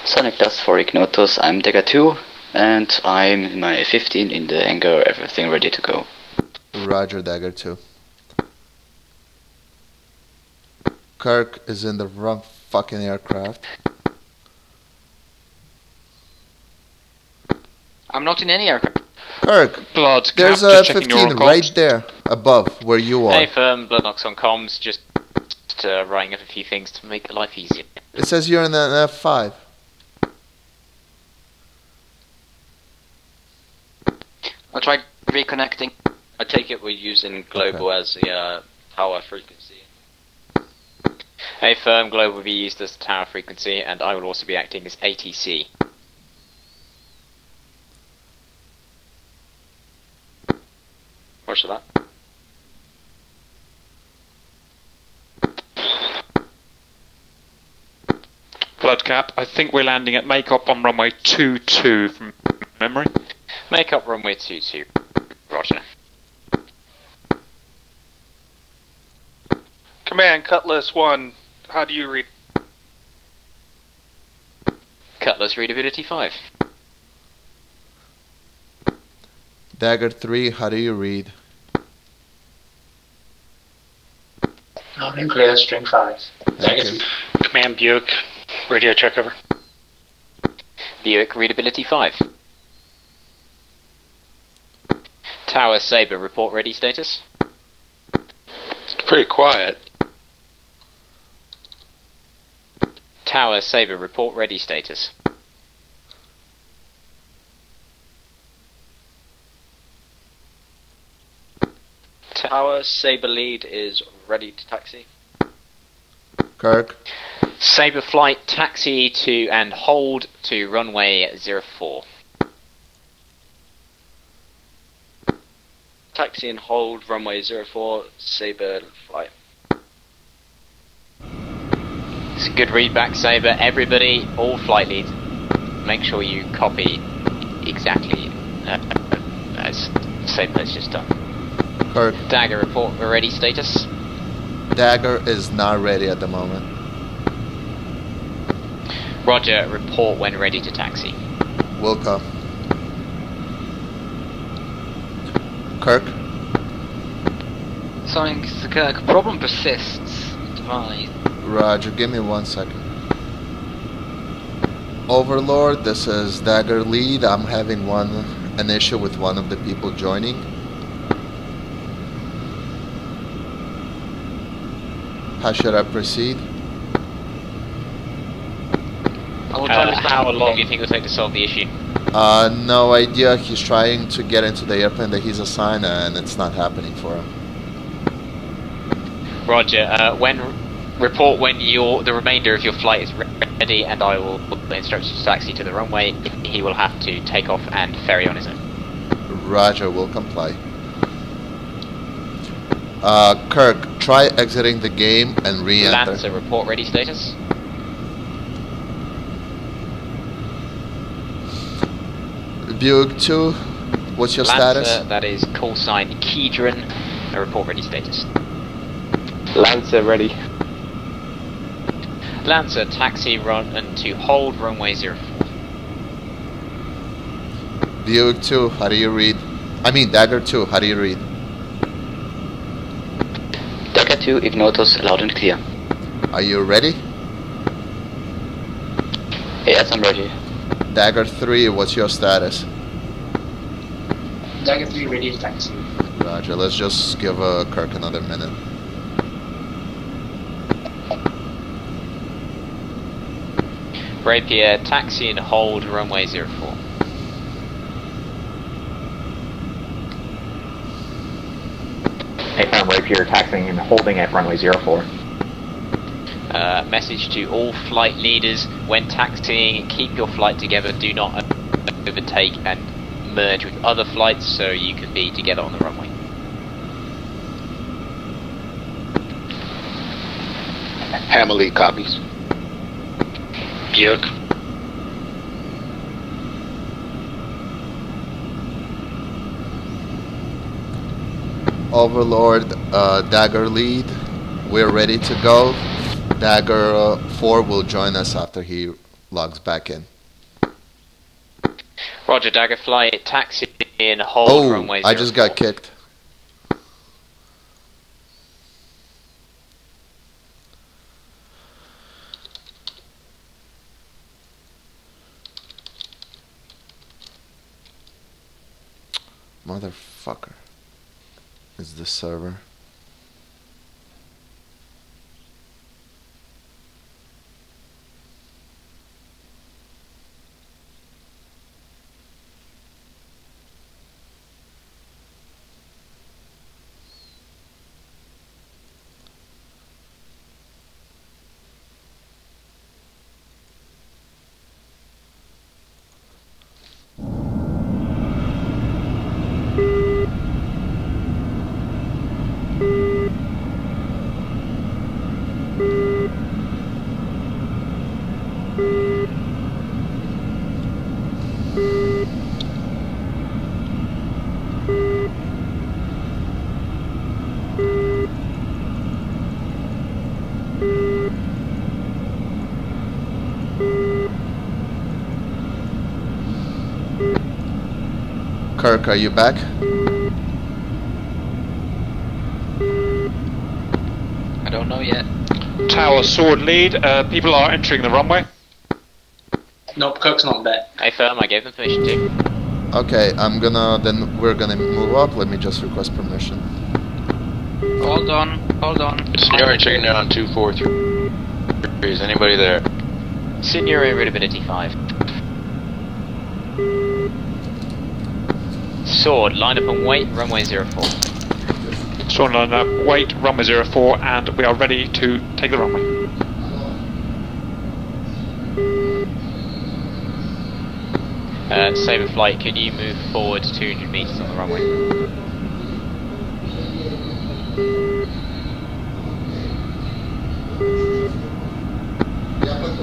Sonic Dust for Ignotus, I'm Dagger 2, and I'm in my 15 in the hangar, everything ready to go. Roger, Dagger 2. Kirk is in the wrong fucking aircraft. I'm not in any aircraft. Kirk, Blood, there's a 15 right there, above, where you are. Hey firm, Bloodnox on comms, just writing up a few things to make life easier. It says you're in an F5. I'll try reconnecting. I take it we're using global as the tower frequency. Hey firm, global will be used as the tower frequency, and I will also be acting as ATC. Roger that. Bloodcap, I think we're landing at Makeup on runway 22 from memory. Makeup runway 22. Roger. Command, Cutlass 1, how do you read? Cutlass readability 5. Dagger 3, how do you read? Clear, string 5. Thank you. Command Buick, radio check over. Buick readability 5. Tower Sabre, report ready status. It's pretty quiet. Tower Sabre, report ready status. Tower Sabre lead is ready to taxi. Kirk. Sabre flight taxi to and hold to runway 04. Taxi and hold runway 04, Sabre flight. It's a good read back, Sabre. Everybody, all flight leads, make sure you copy exactly as Sabre has just done. Kirk. Dagger report ready status. Dagger is not ready at the moment. Roger, report when ready to taxi. Will come. Kirk. Something, the problem persists. Advise. Roger, give me 1 second. Overlord, this is Dagger lead. I'm having an issue with one of the people joining. How should I proceed? How long do you think it will take to solve the issue? No idea. He's trying to get into the airplane that he's assigned and it's not happening for him. Roger, report when the remainder of your flight is ready and I will instruct you to taxi to the runway. He will have to take off and ferry on his own. Roger, will comply. Kirk, try exiting the game and re-enter. Lancer, report ready status. Buick 2, what's your Lancer, status? that is call sign Kedron, report ready status. Lancer ready. Lancer, taxi run and to hold runway 04. Buick 2, how do you read? I mean, Dagger 2, how do you read? Dagger 2, Ignotus, loud and clear. Are you ready? Yes, I'm ready. Dagger 3, what's your status? Dagger 3 ready to taxi. Roger, let's just give Kirk another minute. Rapier, taxi and hold runway 04. Hey, I'm Rapier, taxiing and holding at runway 04. Message to all flight leaders: when taxiing, keep your flight together. Do not overtake and merge with other flights, so you can be together on the runway. Hammerly copies. Buick. Overlord, Dagger lead. We're ready to go. Dagger 4 will join us after he logs back in. Roger, Dagger flight, taxi in, hold runway 04. I just got kicked. Motherfucker. Is this server? Kirk, are you back? I don't know yet. Tower sword lead. People are entering the runway. Nope, Kirk's not back. Hey firm, I gave them permission to. Okay, we're gonna move up. Let me just request permission. Hold on. Senior checking in on 243. Is anybody there? Senior readability 5. Sword, line up and wait, runway 04. Sword line up, wait, runway 04, and we are ready to take the runway. Saber flight, can you move forward 200 meters on the runway?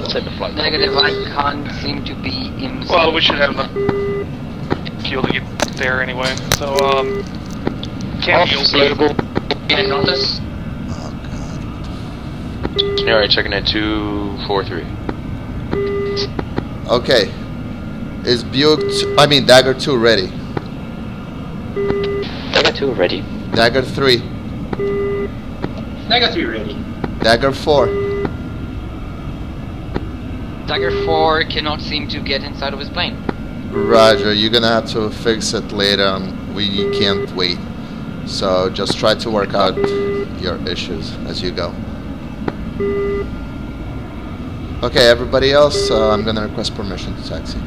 Saber flight. Negative, I can't seem to be in... Well, we should have enough fuel to get there anyway, so, can't be suitable. Can notice? Scenario checking in 243. Okay. Is Dagger 2 ready? Dagger 2 ready. Dagger 3. Dagger 3 ready. Dagger 4. Dagger 4 cannot seem to get inside of his plane. Roger, you're gonna have to fix it later on. We can't wait. So just try to work out your issues as you go. Okay, everybody else, I'm gonna request permission to taxi.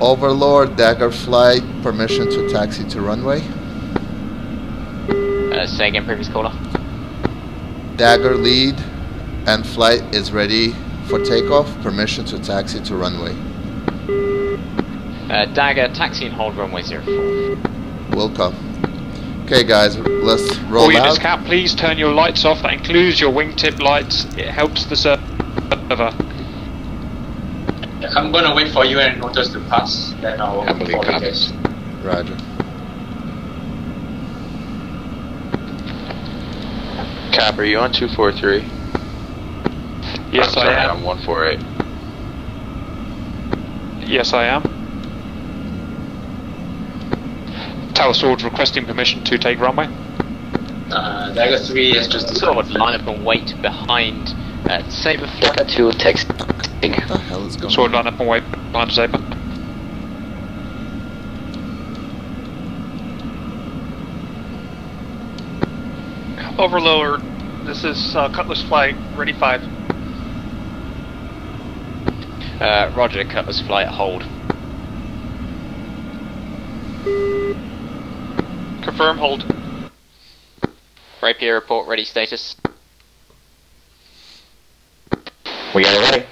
Overlord, Dagger flight, permission to taxi to runway. Say again, previous caller. Dagger lead and flight is ready for takeoff, permission to taxi to runway. Dagger, taxi and hold runway 04. Will come. Okay guys, let's roll All out. units cap, please turn your lights off. That includes your wingtip lights. It helps the server. I'm gonna wait for you and notice to pass, then I'll follow you guys. Roger. Cap, are you on 243? Yes, I'm sorry, I am. I'm 148. Yes, I am. Tower Sword requesting permission to take runway. Dagger 3 is just Sword, line up and wait behind Saber flight. Dagger 2 text. What the hell is going Sword on? line up and wait behind Saber. Overlord, this is Cutlass Flight, ready 5. Roger, Cutlass flight, hold. Confirm, hold. Rapier report, ready status. We got it ready.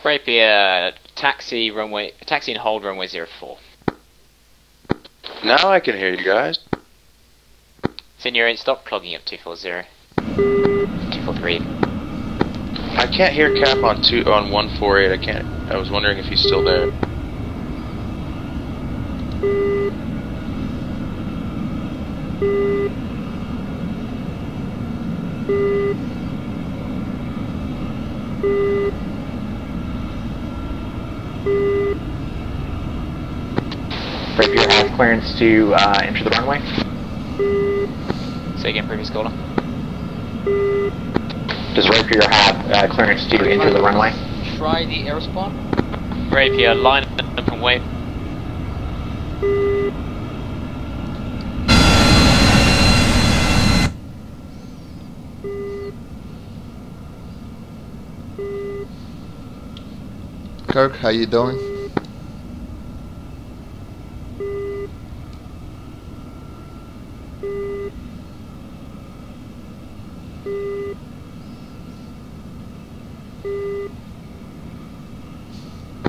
Rapier, taxi and hold runway 04. Now I can hear you guys. Senior, stop clogging up 240. 243. I can't hear Cap on 148. I was wondering if he's still there. Rapier has clearance to enter the runway. Say again, previous caller. Does Rapier have clearance to enter the runway? Try the air spawn. Rapier, line up and wait. Kirk, how you doing?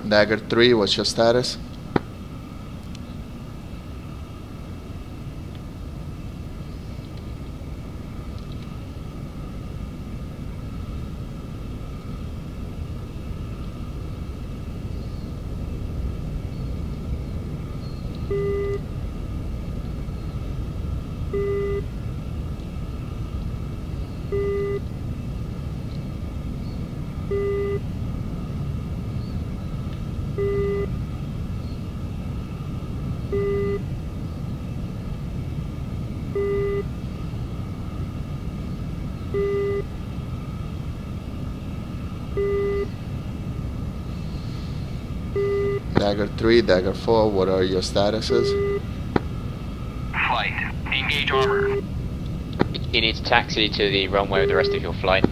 Dagger 3, what's your status? Dagger 3, Dagger 4, what are your statuses? Flight. Engage armor. You need to taxi to the runway with the rest of your flight.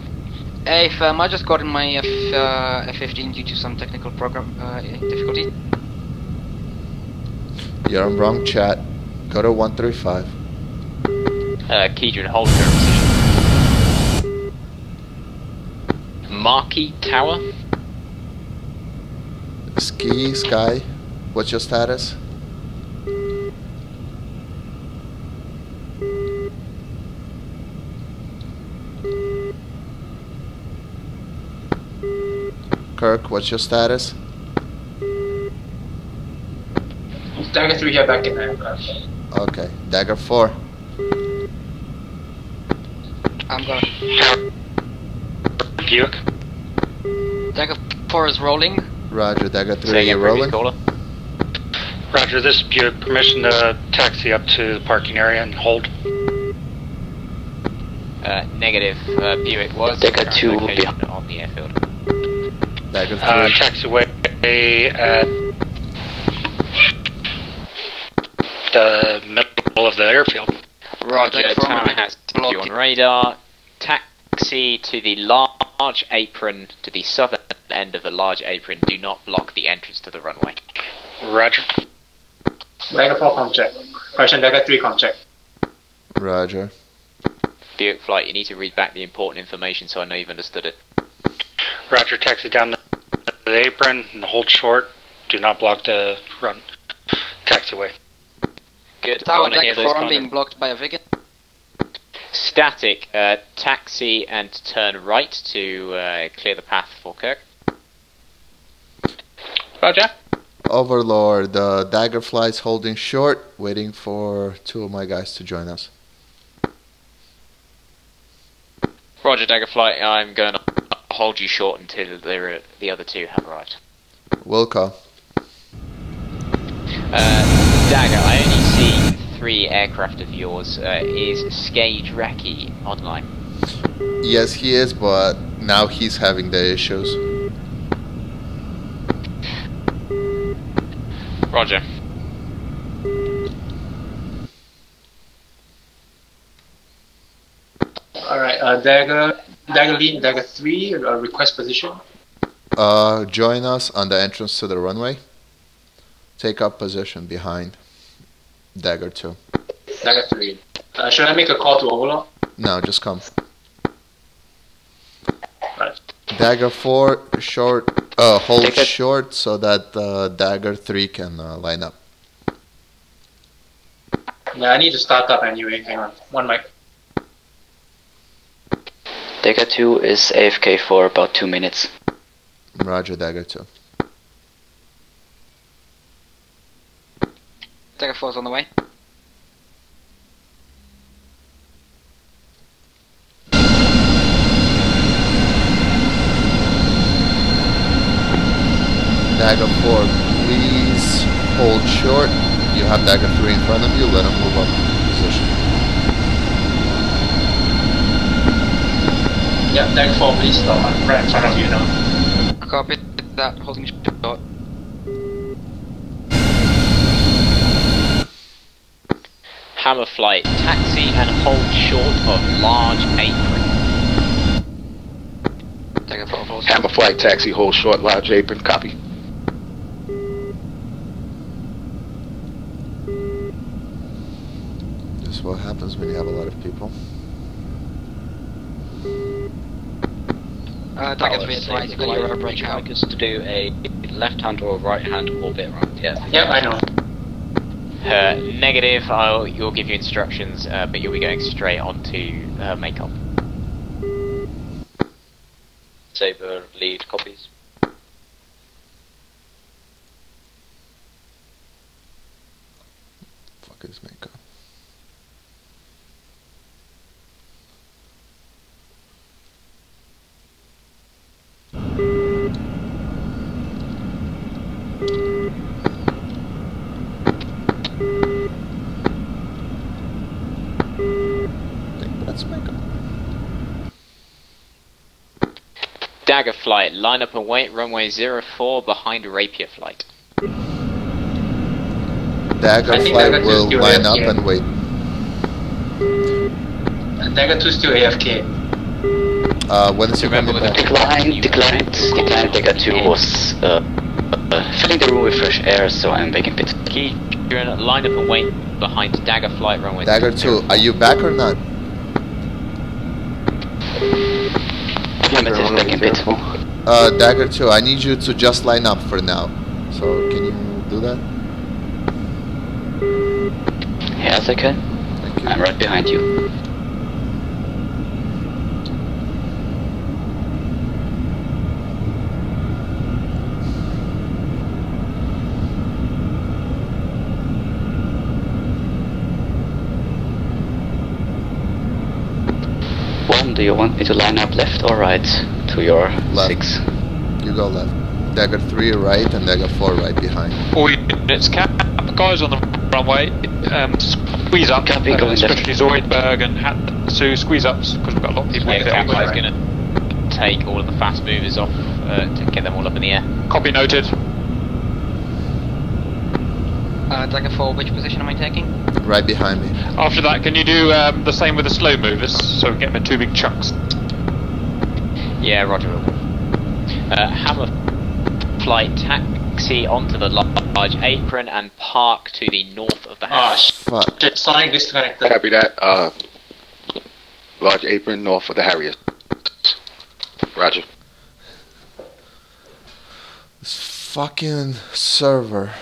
I just got in my F-15 due to some technical program difficulty. You're on wrong chat. Go to 135. Keydron, hold current position. Marquee Tower. Sky, what's your status? Kirk, what's your status? Dagger 3 here back in there. Okay, Dagger 4. I'm going. Buick. Dagger 4 is rolling. Roger, Dagger 3, you're rolling? Roger, this is Buick. Permission to taxi up to the parking area and hold. Negative. Buick was. Dagger 2 will be on the airfield. Dagger 3. Taxiway at the middle of the airfield. Roger, tower has you on radar. Taxi to the large apron, to the southern end of the large apron. Do not block the entrance to the runway. Roger. Dagger 4 com check. Question Dagger 3 com check. Roger. Buick flight, you need to read back the important information so I know you've understood it. Roger, taxi down the apron and hold short. Do not block the taxiway. Good. Tower Dagger 4, I'm being blocked by a Vigan. Static, taxi and turn right to clear the path for Kirk. Roger. Overlord, the Dagger flight's holding short, waiting for 2 of my guys to join us. Roger, Dagger flight, I'm going to hold you short until the other 2 have arrived. Wilco. Dagger, I only see 3 aircraft of yours. Is Skage Raki online? Yes, he is, but now he's having the issues. Roger. Alright, Dagger lead, Dagger 3, request position. Join us on the entrance to the runway. Take up position behind Dagger 2. Dagger 3. Should I make a call to Overlord? No, just come. Right. Dagger 4, short, hold short so that Dagger 3 can line up. Yeah, I need to start up anyway. Hang on. One mic. Dagger 2 is AFK for about 2 minutes. Roger, Dagger 2. Dagger 4 is on the way. Dagger 4, please hold short. You have Dagger 3 in front of you, let him move up to position. Yeah, Dagger 4, please stop. I'm right in front of you now. Copy that, holding short. Hammer flight, taxi and hold short of large apron. Dagger 4, hold short. Hammer flight, taxi, hold short, large apron, copy. This is what happens when you have a lot of people. Dagger 3 advise, you got your break out. Is to do a left hand or a right hand orbit, right? Yeah. Yep, I know. Negative, you'll give you instructions, but you'll be going straight onto Maycom. Saber lead copies. Fuck is Maycom? Dagger flight, line up and wait, runway 04 behind Rapier flight. Daggerfly will line up and wait. And Dagger 2 still AFK. When is he coming back? Declined. Dagger 2 was filling the room with fresh air, so I'm back in pit. You're in line up and wait behind Dagger flight runway. Dagger 2, are you back or not? Climate is back in pit. Dagger 2, I need you to just line up for now. So, can you do that? Yes, I can. Thank you. I'm right behind you. Do you want me to line up left or right to your left. 6? You go left. Dagger 3 right and Dagger 4 right behind. All units, cap guys on the runway. Squeeze up, especially Zoidberg and Hatsu, squeeze up because we've got a lot of people. Yeah, cap guy's going to take all of the fast movers off to get them all up in the air. Copy noted. Dagger 4, which position am I taking? Right behind me. After that, can you do the same with the slow movers, so we get them in 2 big chunks? Yeah, roger. Have a flight taxi onto the large apron and park to the north of the house. Fuck. Sonic disconnected. Copy that. Large apron north of the Harrier. Roger. This fucking server.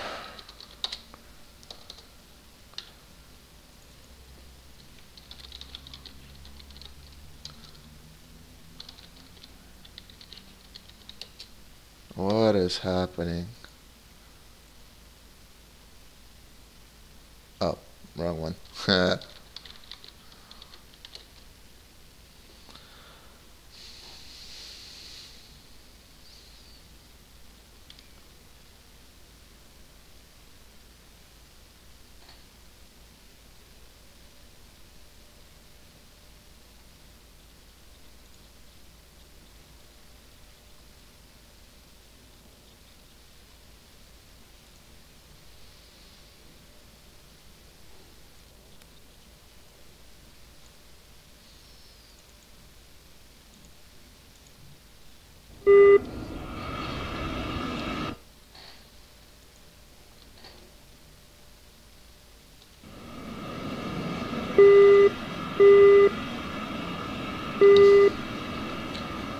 What is happening? Oh, wrong one.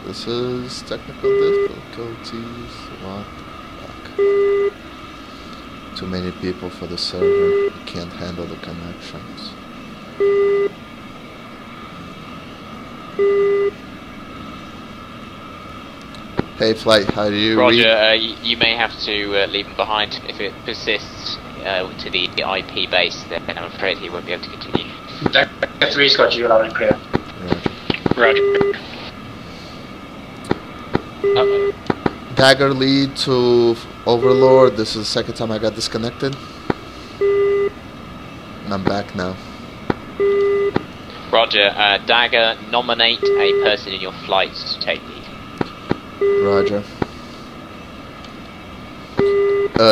This is technical difficulties. What the fuck? Too many people for the server. You can't handle the connections. Hey flight, how do you Roger, you may have to leave him behind. If it persists to the IP base, then I'm afraid he won't be able to continue. Dagger 3's got you loud and clear. Roger. Dagger lead to Overlord. This is the second time I got disconnected. And I'm back now. Roger, Dagger, nominate a person in your flight to take lead. Roger.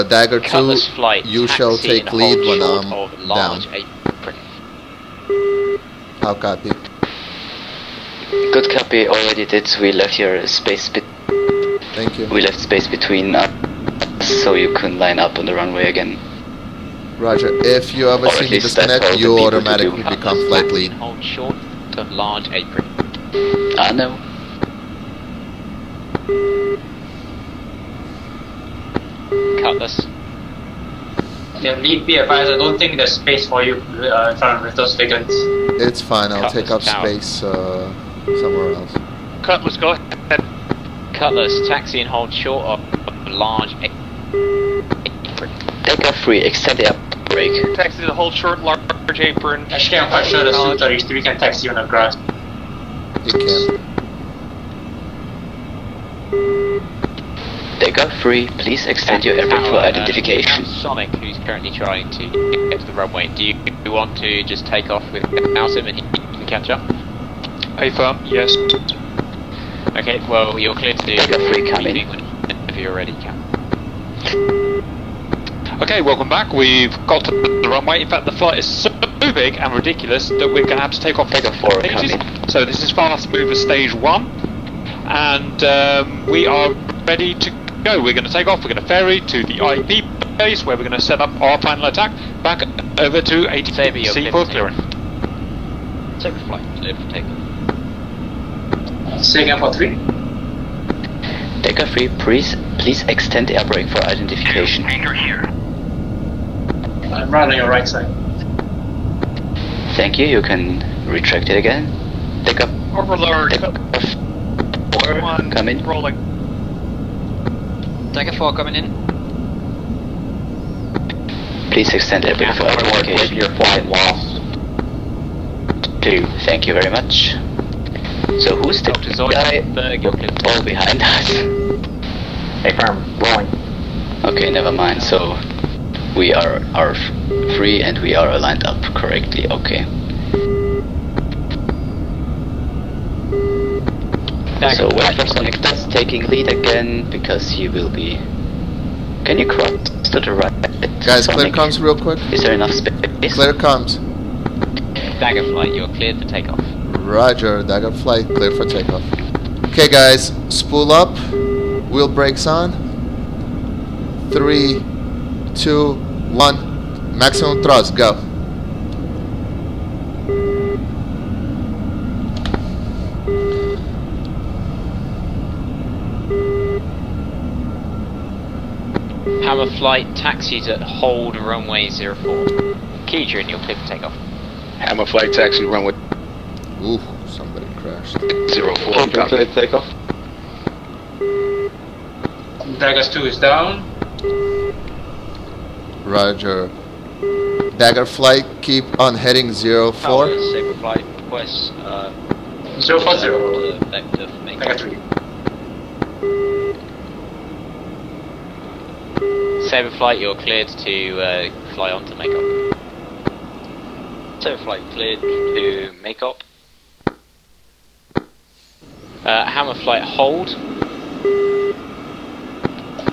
Dagger 2, flight, you shall take lead when I'm down. How copy? Good copy, already did. We left your space Thank you. We left space between us so you couldn't line up on the runway again. Roger. If you ever see me disconnect, you automatically become flight lead. Hold short of large apron. I know. Cutlass. Yeah, lead be advised, I don't think there's space for you in front of those figures. It's fine, I'll take up tower. space somewhere else. Cutlass, go ahead. Cutlass, taxi and hold short of large apron. Take off free, extend the brake. Taxi to hold short, large apron. Actually, I'm quite sure the suits are used to, we can taxi on the grass. You can. Take off free, please extend your airbrake for identification. Sonic, who's currently trying to get to the runway, do you want to just take off without him and he can catch up? Affirm, yes. Okay, well, you're clear to do free coming. whenever you're ready, Cap. Okay, welcome back. We've got to the runway. In fact, the flight is so big and ridiculous that we're going to have to take off stages. So this is fast mover stage 1, and we are ready to go. We're going to take off. We're going to ferry to the IP base where we're going to set up our final attack. Back over to ATC for clearing. Saber flight, cleared for takeoff. Say again for 3. Decker 3, please extend air brake for identification. Anchor here. I'm right on your right side. Thank you, you can retract it again. Decker. Overlord. Come in. Rolling. Decker 4 coming in. Please extend air brake for identification. Your flight lost. 2, thank you very much. So who's the guy all behind us? Hey, firm, rolling. Okay, never mind. So we are free and we are aligned up correctly. Okay. So Western is taking lead again because he will be. Can you cross to the right? Guys, clear comms real quick. Is there enough space? Clear comms. Dagger flight, you're cleared for takeoff. Roger, Dagger flight, clear for takeoff. Okay guys, spool up, wheel brakes on. 3, 2, 1, maximum thrust, go. Hammer flight, taxis at hold runway 04. Keydrin, you're cleared for takeoff. Hammer flight, taxi, runway. Ooh, somebody crashed. 04, clear takeoff. Daggers 2 is down. Roger. Dagger flight, keep on heading 04. Saber flight, request 040. Vector for make Dagger 3. Saber flight, you're cleared to fly on to make-up. Saber flight cleared to make-up. Hammer flight hold.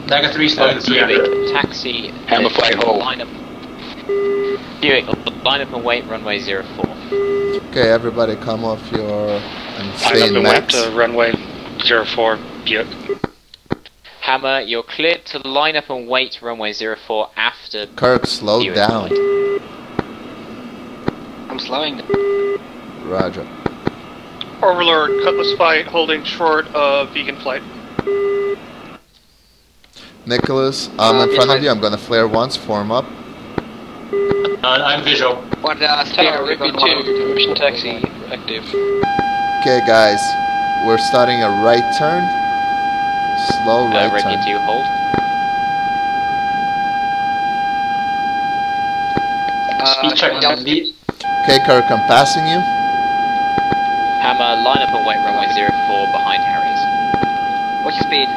Dagger 3 slowing to Buick, taxi. Hammer flight hold. Line up. Buick, line up and wait, runway 04. Okay, everybody come off your and stay Line up in and max. wait to runway 04, Buick. Hammer, you're cleared to line up and wait runway 04 after. Kirk, slow Buick down. flight. I'm slowing. Roger. Overlord, Cutlass flight, holding short of Vegan flight. Nicholas, I'm in front of you. I'm gonna flare once, form up. I'm visual. What, Spear, we're going to mission taxi, active. Okay, guys, we're starting a right turn. Slow right ready turn. to hold. Speed check on lead. Okay, Kirk, I'm passing you. Hammer, line up and wait runway 04 behind Harry's. What's your speed?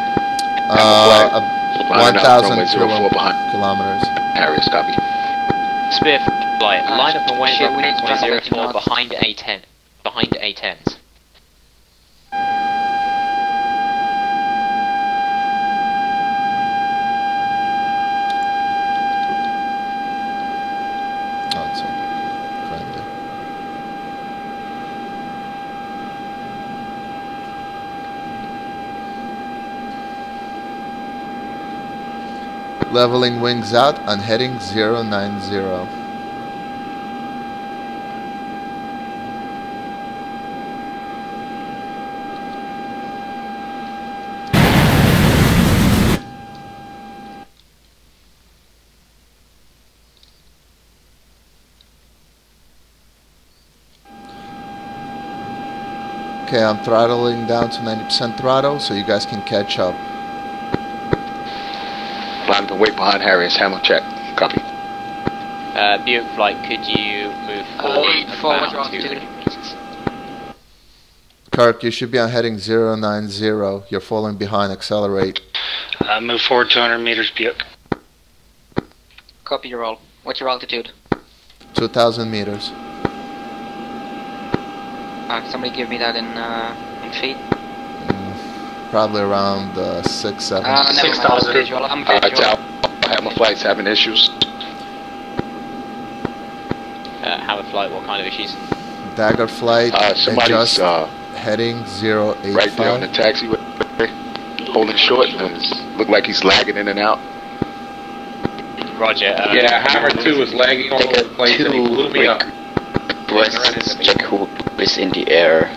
1,004 kilometers. Harris, copy. Spear flight, line up and wait shit, we need to runway translate 04 now. behind A10. Behind A10s. Oh, it's friendly. Leveling wings out on heading 090. Okay, I'm throttling down to 90% throttle so you guys can catch up. Line up and wait behind Harris. Hammer check. Copy. Buick flight, could you move forward forward about your 200 meters? Kirk, you should be on heading 090. You're falling behind. Accelerate. Move forward 200 meters, Buick. Copy your roll. What's your altitude? 2,000 meters. Somebody give me that in feet. Probably around 6, 7. Never mind. I'm visual. I'm visual. Hammer flight's having issues. Hammer flight, what kind of issues? Dagger flight, Somebody's heading 085. right there on the taxiway, holding short. Look like he's lagging in and out. Roger. Yeah, Hammer 2 was lagging all over the place and he blew me up. Check who is in the air.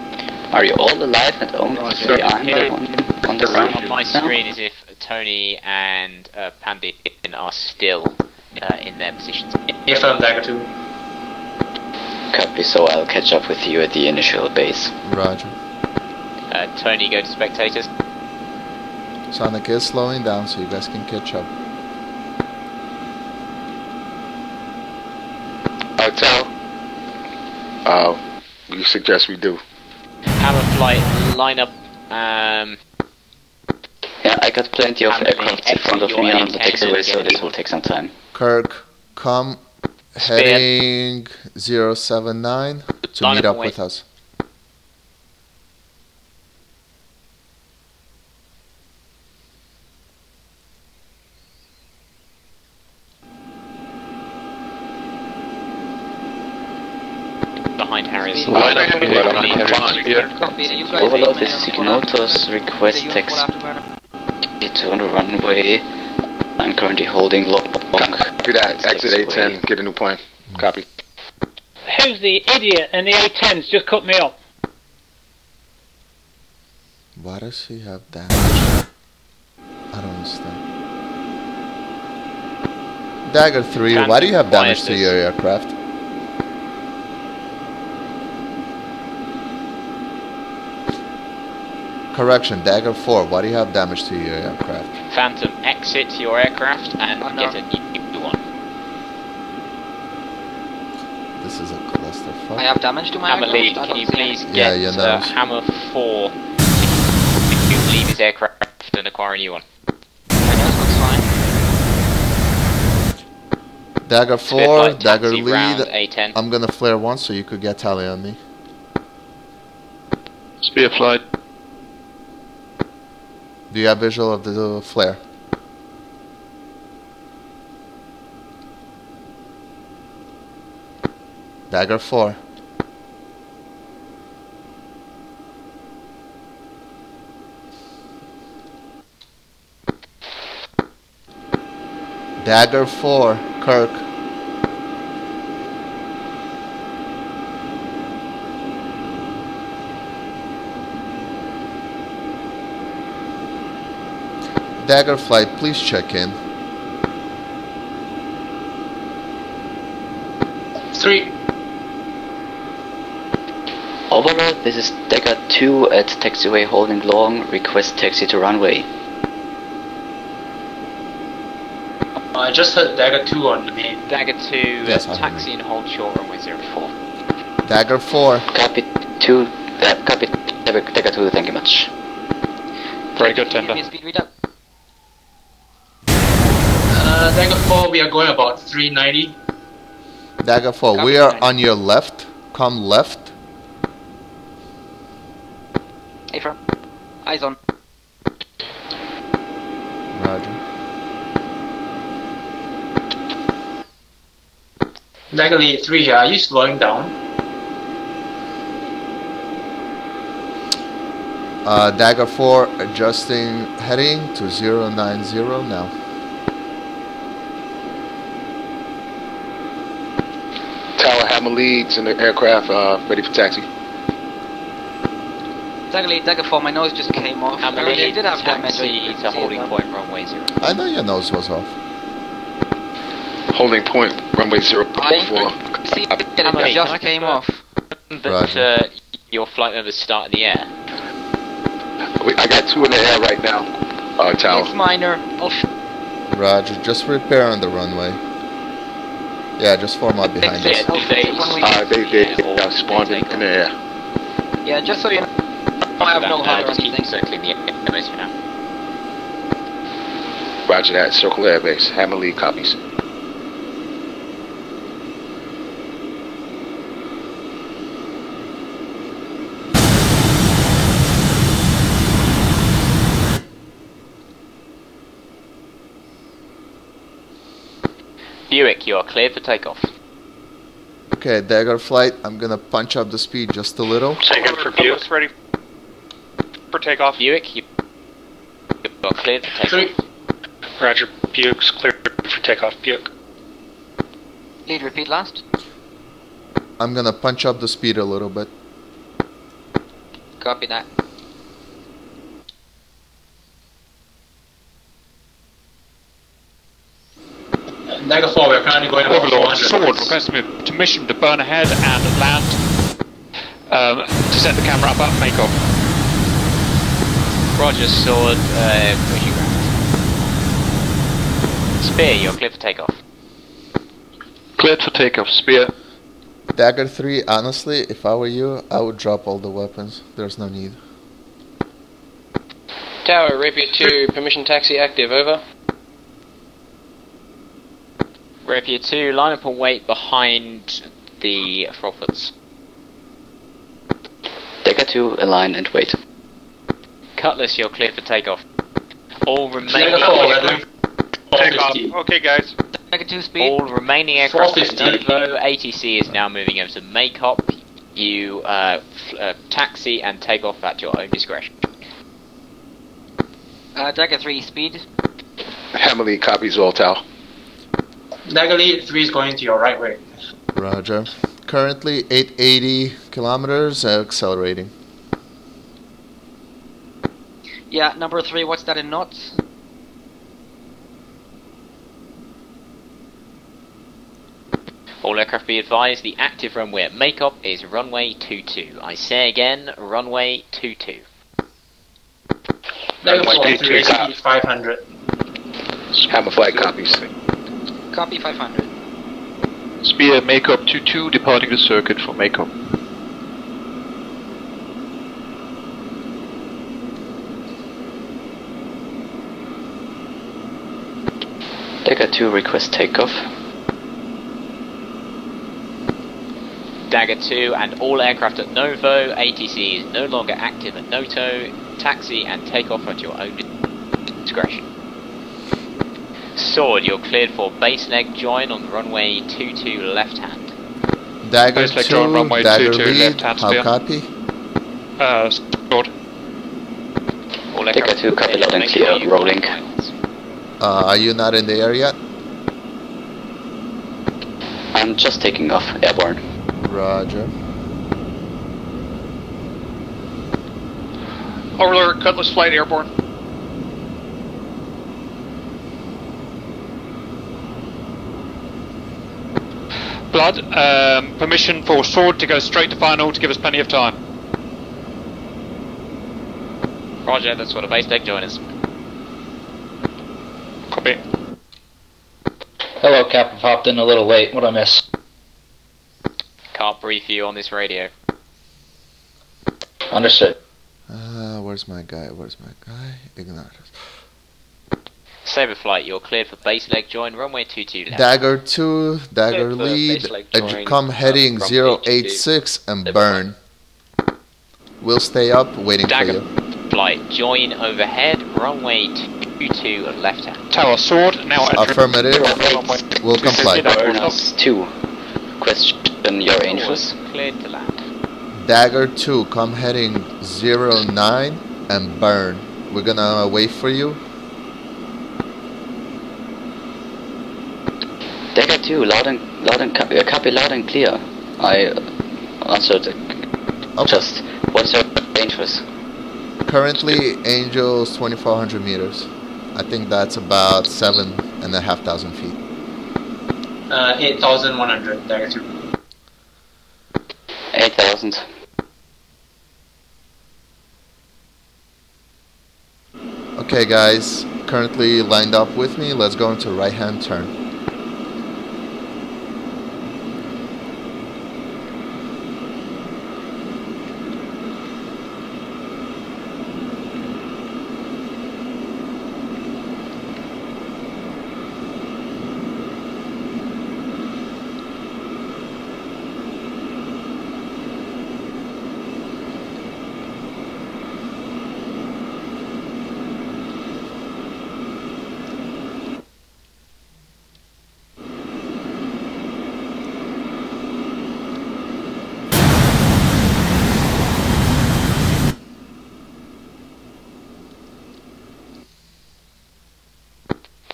Are you all alive and only I'm the one on the ground? On my screen is if Tony and Pandy are still in their positions. If I'm Dagger 2. Copy, so I'll catch up with you at the initial base. Roger. Tony, go to spectators. Sonic is slowing down, so you guys can catch up. Tell. You suggest we do. Hammer flight, line up. Yeah, I got plenty of aircraft in front of me on the taxiway, so this will take some time. Kirk, come heading 079 to meet up with us. Behind Harry's. Overload this Signotos, request text to on the runway. I'm currently holding lock. Copy that. Exit A10, get a new plane. Copy. Who's the idiot in the A10's just cut me up? Why does he have that? I don't understand. Dagger 3, why do you have damage to your aircraft? Correction, Dagger 4, why do you have damage to your aircraft? Phantom, exit your aircraft and get a new one. This is a clusterfuck. I have damage to my Hammer aircraft. lead, can you please get Hammer 4 to leave his aircraft and acquire a new one? Dagger 4, Dagger taxi, lead, round A10. I'm gonna flare once so you could get tally on me. Spear flight. Do you have visual of the flare? Dagger 4. Dagger 4, Kirk. Dagger flight, please check in. 3. Overlord, this is Dagger 2 at taxiway holding long, request taxi to runway. I just heard Dagger 2 on the main. Dagger 2, Yes, taxi and hold short runway 04. Dagger 4. Copy 2, copy Dagger 2, thank you much. Very good, Tender. Dagger 4, we are going about 390. Dagger 4, we are on your left. Come left. A-firm. Eyes on. Roger. Dagger lead 3 here, are you slowing down? Dagger 4 adjusting heading to 090 now. Tower Hammer leads in the aircraft, ready for taxi. Dagger lead, Dagger 4, my nose just came off. Hammer I lead, did have damage. taxi to holding point runway 0. I know your nose was off. Holding point, runway 04. See, it just came off. But your flight members start in the air. I got 2 in the air right now, Tower. It's minor. Roger, just repair on the runway. Yeah, just form up behind us. They spawned in the air. Yeah, just so you know, I have no HUD or just keep anything. circling the airbase for now. Roger that, circle airbase. Hammer lead copies. Buick, you are cleared for takeoff. Okay, Dagger flight. I'm gonna punch up the speed just a little. Second for Buick. Ready for takeoff. Buick, you are cleared for takeoff. Roger, Buick's cleared for takeoff. Buick. Lead, repeat last. I'm gonna punch up the speed a little bit. Copy that. Dagger 4, we're currently going over Overlord, 400. Sword, request move to mission to burn ahead and land. To set the camera up at make-off. Roger, Sword, pushing ground. Spear, you're cleared for takeoff. Cleared for takeoff, Spear. Dagger 3, honestly, if I were you, I would drop all the weapons. There's no need. Tower, Rapier 2, permission taxi active, over. Rapier 2, line up and wait behind the Frothwoods. Dagger 2, align and wait. Cutlass, you're cleared for takeoff. All remaining Takeoff. Okay, guys. Dagger 2 speed. All remaining aircraft at 450. Novo, ATC is now moving over to Makeup. You taxi and take off at your own discretion. Dagger 3 speed. Hammerly copies all Tau. Dagger lead 3 is going to your right way. Roger. Currently 880 kilometers, accelerating. Yeah, number 3, what's that in knots? All aircraft be advised, the active runway at Makeup is runway 22. I say again, runway 22. Dagger 4, 3 speed 500. Hammer flight copies. Copy 500. Spear, Makeup 22, departing the circuit for Makeup. Dagger 2, request takeoff. Dagger 2 and all aircraft at Novo, ATC is no longer active at Noto. Taxi and take off at your own discretion. Sword, you're cleared for base leg join on runway 22 left hand. Dagger Base leg 2, join, runway Dagger 22 lead, left hand, how Spear. copy? Sword. All Dagger aircraft 2, copy loud and make sure clear, you rolling. Are you not in the area yet? I'm just taking off, airborne. Roger. Overlord, Cutlass flight airborne. Blood, permission for Sword to go straight to final to give us plenty of time. Roger, that's what a base leg join is. Copy. Hello, Cap. I've hopped in a little late. What'd I miss? Can't brief you on this radio. Understood. Where's my guy? Where's my guy? Ignite. Saber flight, you're cleared for base leg join, runway 22 left. Dagger 2, Dagger Cleared for lead, base leg join, come heading runway 086 and burn. We'll stay up waiting Dagger for you. flight, join overhead, runway 22 left hand. Tower Sword, now at Affirmative, we'll comply. Burners 2, question your interest. Cleared to land. Dagger 2, come heading 09 and burn. We're gonna wait for you. Dagger 2, loud and copy loud and clear. I answered. Just, what's your interest? Currently, Angel's 2,400 meters. I think that's about 7,500 feet. 8,100. Dagger 2. 8,000. Okay guys, currently lined up with me. Let's go into right hand turn.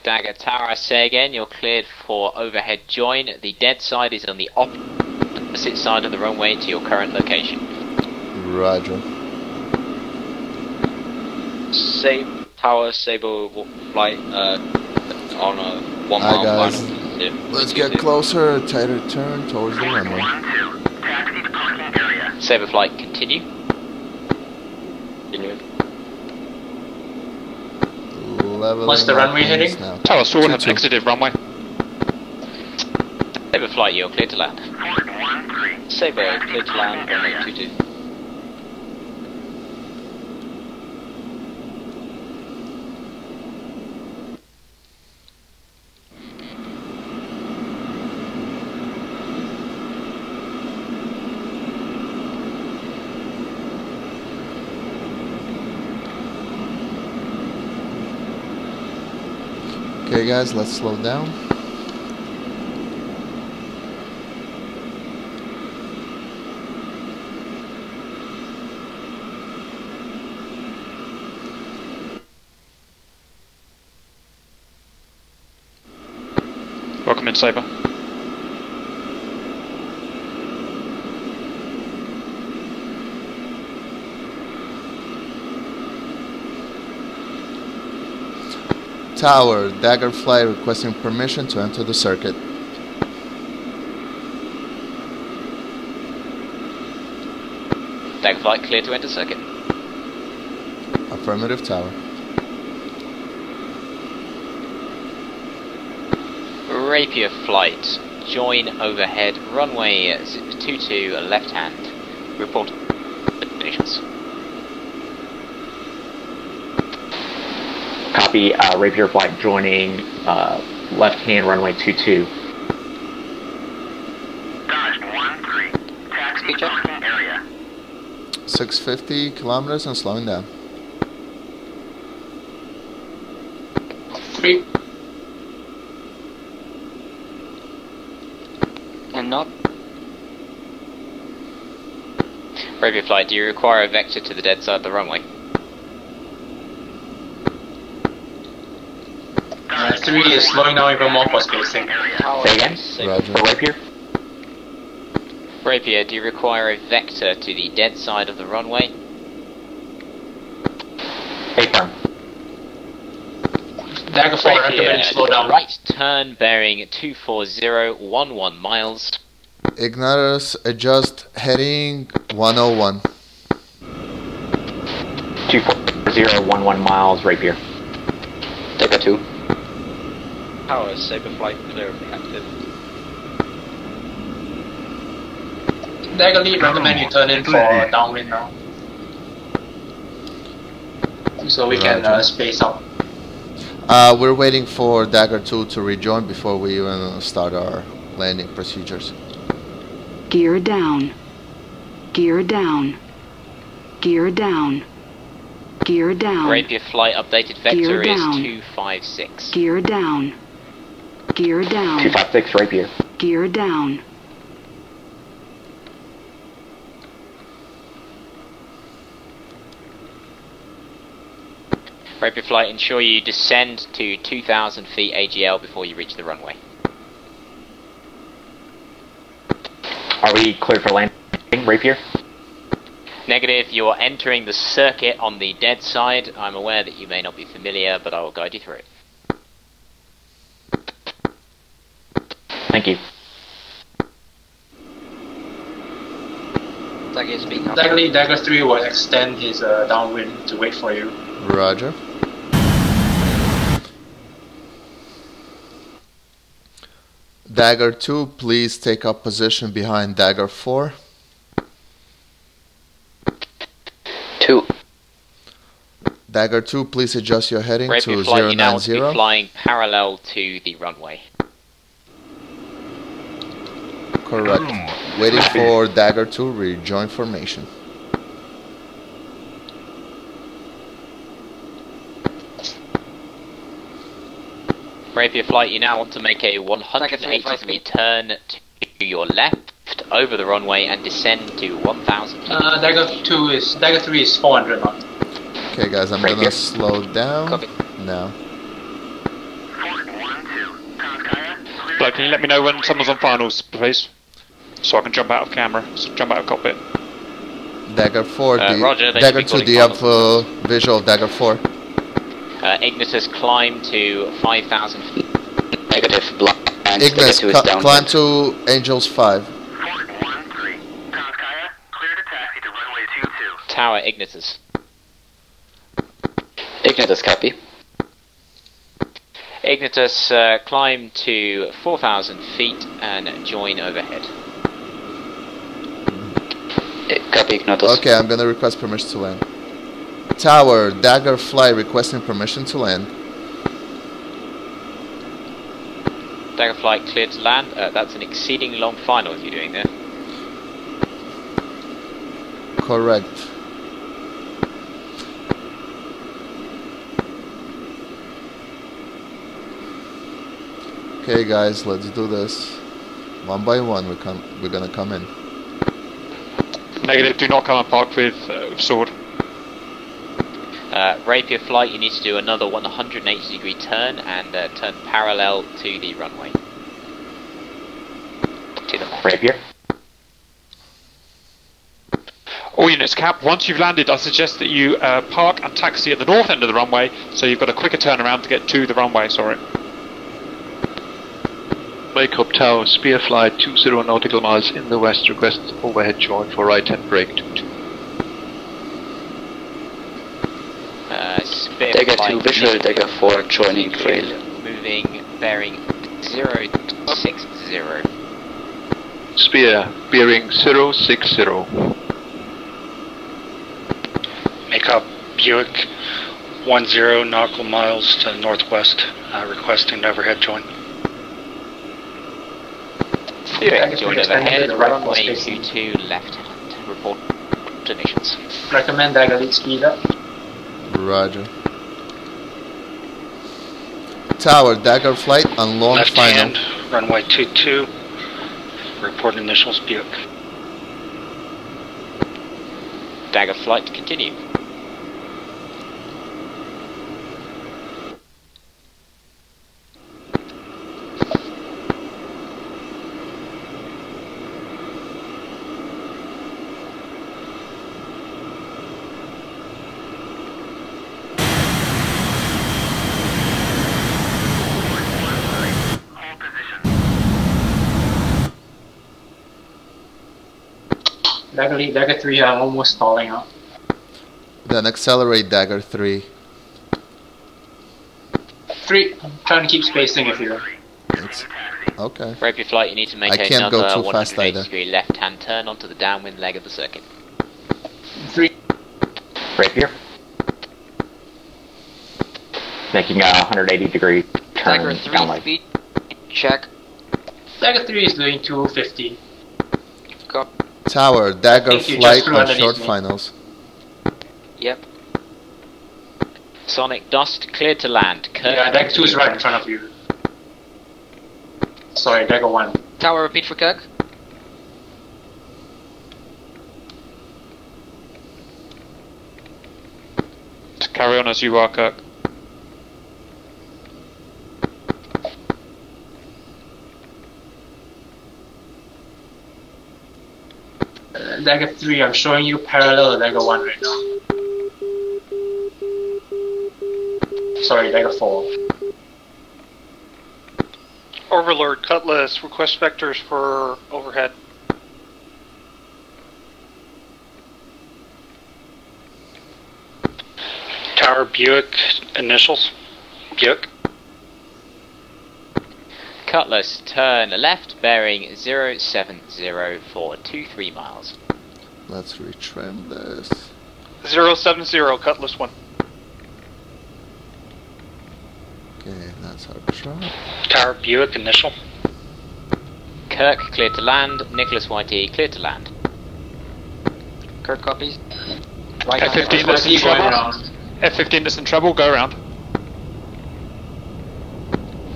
Dagger Tower, I say again, you're cleared for overhead join. The dead side is on the opposite side of the runway to your current location. Roger. Tower, Sable flight on a 1 mile guys, final. let's get closer, tighter turn towards the runway. Saber flight, continue. Continue. What's the runway heading? Tower Swan have exited runway. Saber flight, you're clear to land. Saber, clear to land, runway 22. Okay guys, let's slow down. Welcome in, Saber. Tower, Dagger Flight requesting permission to enter the circuit. Dagger flight, clear to enter circuit. Affirmative, Tower. Rapier flight, join overhead, runway 22, left hand. Report conditions. Copy, Rapier flight joining left hand runway 22. Speed check. 650 kilometers and slowing down. 3. And not. Rapier flight, do you require a vector to the dead side of the runway? 3 is slowing down even more for spacing. Say again? For Rapier? Rapier, do you require a vector to the dead side of the runway? Affirm. Dagger flight, recommend slow down. Right turn bearing 24011 miles. Ignitus, adjust heading 101. 24011 miles, Rapier. Dagger 2. Tower, Saber flight, clear of the active. Dagger lead, recommend you turn in for downwind now. So we can space out. We're waiting for Dagger 2 to rejoin before we even start our landing procedures. Gear down. Gear down. Gear down. Gear down. Rapier flight updated vector Gear is down. 256. Gear down. Gear down. 256, Rapier. Gear down. Rapier flight, ensure you descend to 2,000 feet AGL before you reach the runway. Are we clear for landing, Rapier? Negative, you're entering the circuit on the dead side. I'm aware that you may not be familiar, but I will guide you through it. Thank you. Dagger is being up. Dagger lead, Dagger 3 will extend his downwind to wait for you. Roger. Dagger 2, please take up position behind Dagger 4. 2. Dagger 2, please adjust your heading Rapier to flight, you now want to be 090. flying parallel to the runway. Correct. Waiting for Dagger 2 rejoin formation. Rapier flight, you now want to make a 180 degree turn to your left over the runway and descend to 1,000 feet. Dagger 3 is 400 knots. Okay guys, I'm gonna slow down Copy. now. Blood, can you let me know when someone's on finals, please? So I can jump out of camera, jump out of cockpit. Dagger 4, Roger, they Dagger should be 2, do you have visual of Dagger 4? Ignitus climb to 5,000 feet. Negative, block. Ignis, climb to Angels 5. Tower, Ignitus. Ignitus, copy. Ignitus, climb to 4,000 feet and join overhead. Copy, Ignitus. Okay, I'm gonna request permission to land. Tower, Dagger Fly requesting permission to land. Dagger flight cleared to land. That's an exceedingly long final if you're doing there. Correct. Okay guys, let's do this. One by one we're gonna come in. Negative, do not come and park with sword. Rapier flight, you need to do another 180 degree turn and turn parallel to the runway. To the left. Rapier. All units, Cap, once you've landed, I suggest that you park and taxi at the north end of the runway, so you've got a quicker turnaround to get to the runway, sorry. Wake up Tower, Spear flight 20 nautical miles in the west, request overhead join for right hand brake 22. Dagger 2 visual, Dagger 4 joining trail. Moving, bearing 060. Spear, bearing 060. Make up Buick 10 nautical miles to northwest, requesting overhead join. Buick, join overhead, runway 22 left hand. Report initials. Recommend Dagger lead speed up. Roger. Tower, Dagger flight and long left final. Hand, runway 22. Report initials Buick. Dagger flight continue. Dagger 3 are almost stalling out. Then accelerate Dagger 3. 3, trying to keep spacing if you're... Okay. Rapier flight, you need to make I can't another go too fast 180 either. degree left hand turn onto the downwind leg of the circuit. 3. Rapier. Making a 180 degree turn Dagger 3 down leg. speed check. Dagger 3 is doing 250. Tower, Dagger think you flight just flew and underneath short me. finals. Yep. Sonic Dust cleared to land. Kirk, Yeah, Dagger 2 is right in front of you. Sorry, Dagger 1. Tower, repeat for Kirk. Carry on as you are, Kirk. Dagger 3, I'm showing you parallel to Dagger 1 right now. Sorry, Dagger 4. Overlord, Cutlass, request vectors for overhead. Tower, Buick initials. Buick. Cutlass, turn left, bearing 070 for 23 miles. Let's retrim this. 070, Cutlass 1. Okay, that's our drop. Tower, Buick initial. Kirk, cleared to land. Nicholas YT, cleared to land. Kirk copies. Right F-15 that's in trouble. F-15 that's in trouble, go around.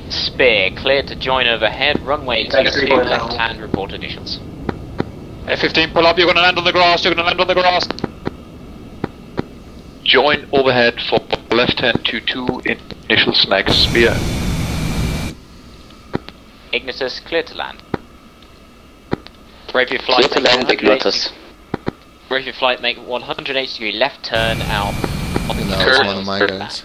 Spear, cleared to join overhead. Runway Dagger 22 3 going left down. hand, report initials. F-15, pull up, you're going to land on the grass, you're going to land on the grass. Join overhead for left hand 22 initial snag Spear. Ignitus, clear to land. Rapier flight, Clear to land, Ignitus. Rapier flight, make 180 degree left turn out on the That was one of my guys.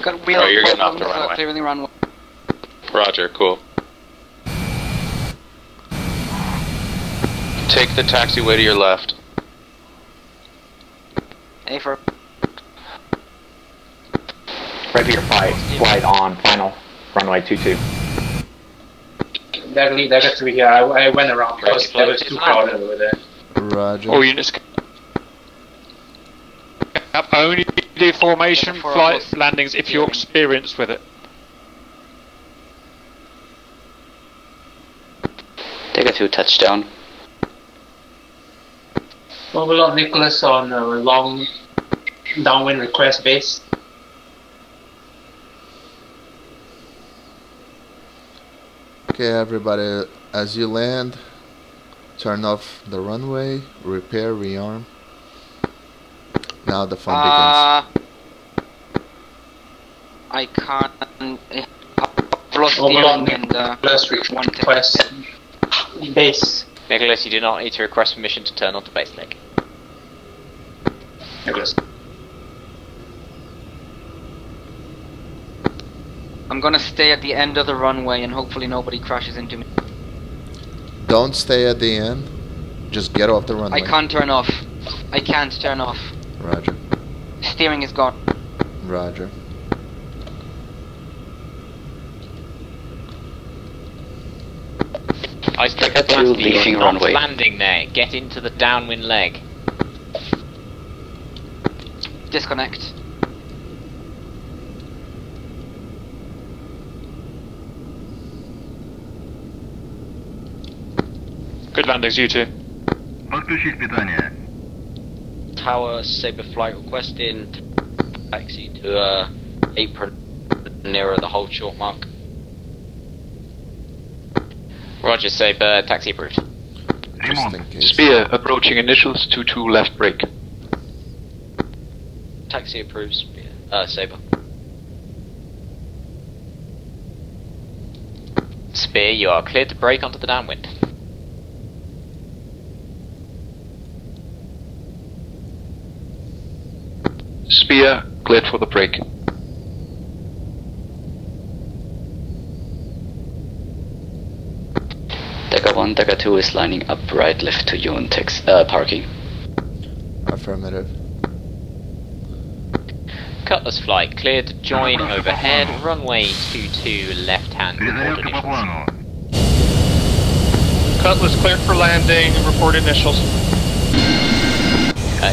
Got wheel you're getting off the problems, runway. clearing the runway. Roger, cool. Take the taxiway to your left. A for Rapier flight on final runway 22. Dagger 3 here. I went around because there was too crowded over there. Roger. All units. Only do formation flight landings if you're experienced with it. Dagger 2 touchdown. Overlord Nicholas on a long downwind request base. Okay, everybody, as you land, turn off the runway, repair, rearm. Now the fun begins. I can't. I've lost Overlord steering and Nicholas request base. Nicholas, you do not need to request permission to turn onto base leg. Nicholas. I'm gonna stay at the end of the runway and hopefully nobody crashes into me. Don't stay at the end. Just get off the runway. I can't turn off. I can't turn off. Roger. Steering is gone. Roger. I stick at leaving runway. Landing there. Get into the downwind leg. Disconnect. Good landings, you two. Tower Sabre flight requesting taxi to apron nearer the hold short mark. Roger, Sabre, taxi approved. Spear approaching initials 22 left brake. Taxi approved, Spear. Sabre. Spear, you are cleared to brake onto the downwind. Spear cleared for the brake. Dagger 1, Dagger 2 is lining up right left to you on parking. Affirmative. Cutlass flight, cleared to join overhead, runway 22 left hand. Cutlass cleared for landing, report initials.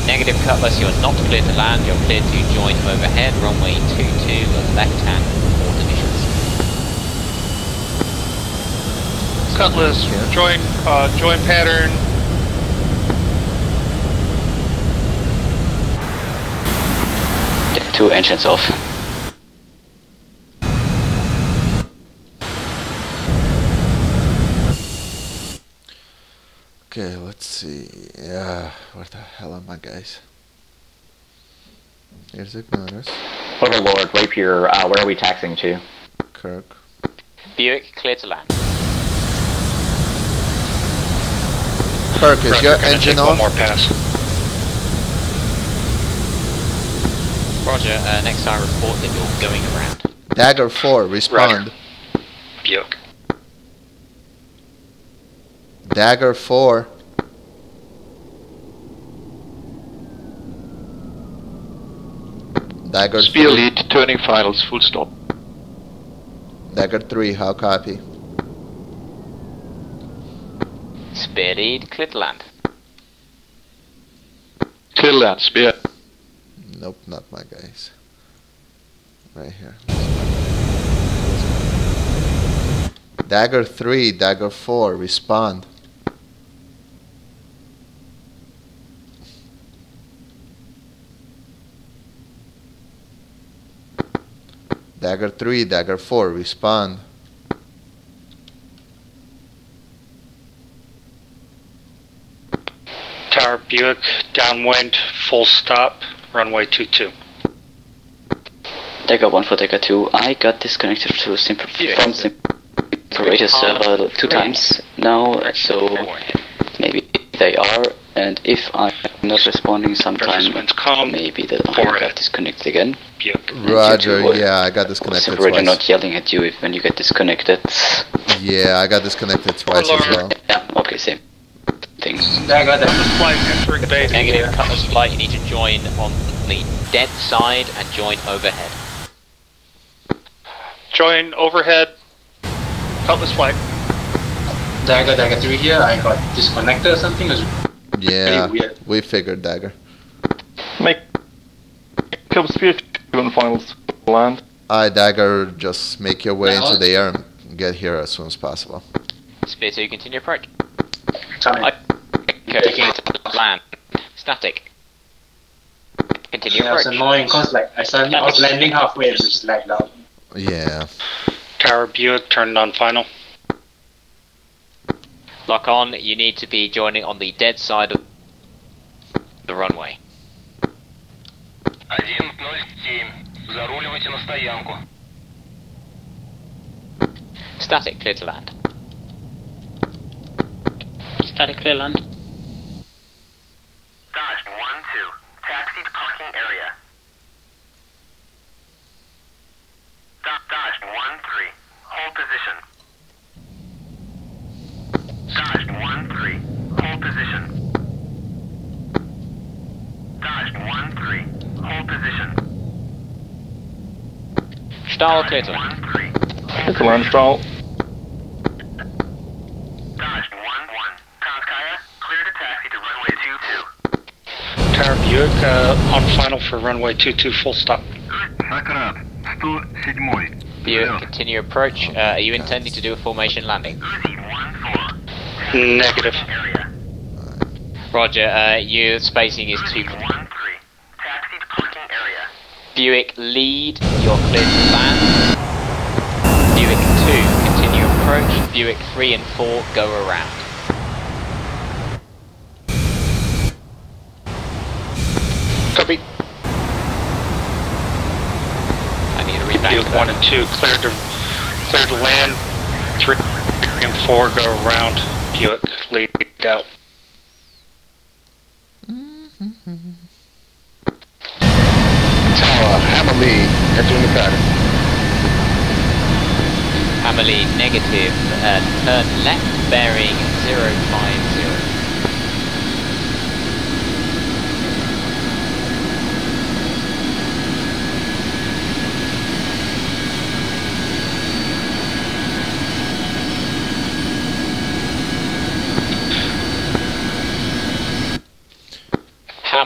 Negative Cutlass, you're not cleared to land, you're cleared to join overhead, runway 22 left hand, report initials. Cutlass, join pattern. Dagger 2 engines off. Okay, let's see. Yeah, where the hell are my guys? Here's Ignitus. Overlord, Rapier, where are we taxiing to? Kirk. Buick, clear to land. Kirk, is your engine off? One more pass. Roger, next time report that you're going around. Dagger 4, respond. Buick. Dagger 4. Dagger Spear 3. lead, turning finals, full stop. Dagger 3, how copy? Spear lead, clear to land. Clear land, Spear. Nope, not my guys. Right here. Dagger 3, Dagger 4, respond. Dagger 3, Dagger 4, respond. Tower Buick, downwind, full stop, runway 22. Dagger 1 for Dagger 2. I got disconnected from Simulator server 2 times now, so maybe they are, and if I'm not responding sometime, maybe that I got disconnected again. Roger, yeah, I got disconnected Simulator twice. not yelling at you when you get disconnected. Yeah, I got disconnected twice as well. Yeah, okay, same thing. Cutlass flight entering base. Negative, Cutlass flight, you need to join on the dead side and join overhead. Join overhead. Cutlass flight. Dagger 3 here, I got disconnected or something. Yeah, Pretty weird. we figured Dagger. Make up spear on finals land. Dagger, just make your way Yeah, into the air and get here as soon as possible. Spear 2, continue approach. Coming. Okay, land. Static. Continue That was approach. annoying because like I was landing halfway and just lagged out. Yeah. Tower Buick turned on final. Lock on, you need to be joining on the dead side of the runway. 107. Заруливайте на стоянку. Static, clear to land. Static, clear land. Dodge 1-2. Taxi to parking area. Dodge 1-3. Hold position. Dodge 1-3. Hold position. Dodge 1-3. Hold position. Stahl, clear to land. Clear to land, Stahl. Dodge 1-1. Kanskaya, clear to taxi to runway 22. Tower Buick on final for runway 22 full stop. Sakrab, 107. Buick, continue approach. Are you intending to do a formation landing? Negative. Roger, your spacing is 2. Buick, lead, you're clear to land. Buick 2, continue approach. Buick 3 and 4, go around. Copy. I need a reback. Buick 1 and 2 clear to land. 3 and 4 go around. Buick lead out. Tower, hammer lead, entering the pattern. Hammer lead, negative. Turn left, bearing 050.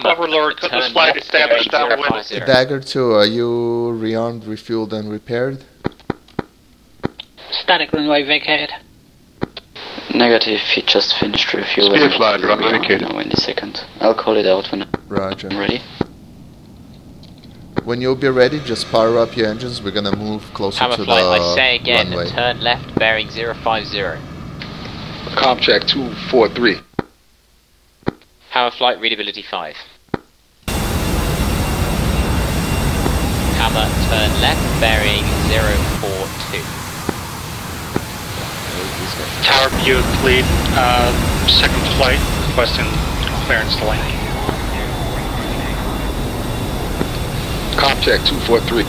Overlord, Cutlass flight established downwind. Dagger 2, are you rearmed, refueled, and repaired? Static runway vacated. Negative, he just finished refueling. Spear flight, runway vacated. Now any second. I'll call it out when Roger. I'm ready. When you'll be ready, just power up your engines. We're gonna move closer Hammer to flight, the I say again, runway. turn left, bearing 050. Com check 243. Hammer flight, readability 5. Hammer, turn left, bearing 042. Tower Buick lead, second flight, requesting clearance to land. Com check 243.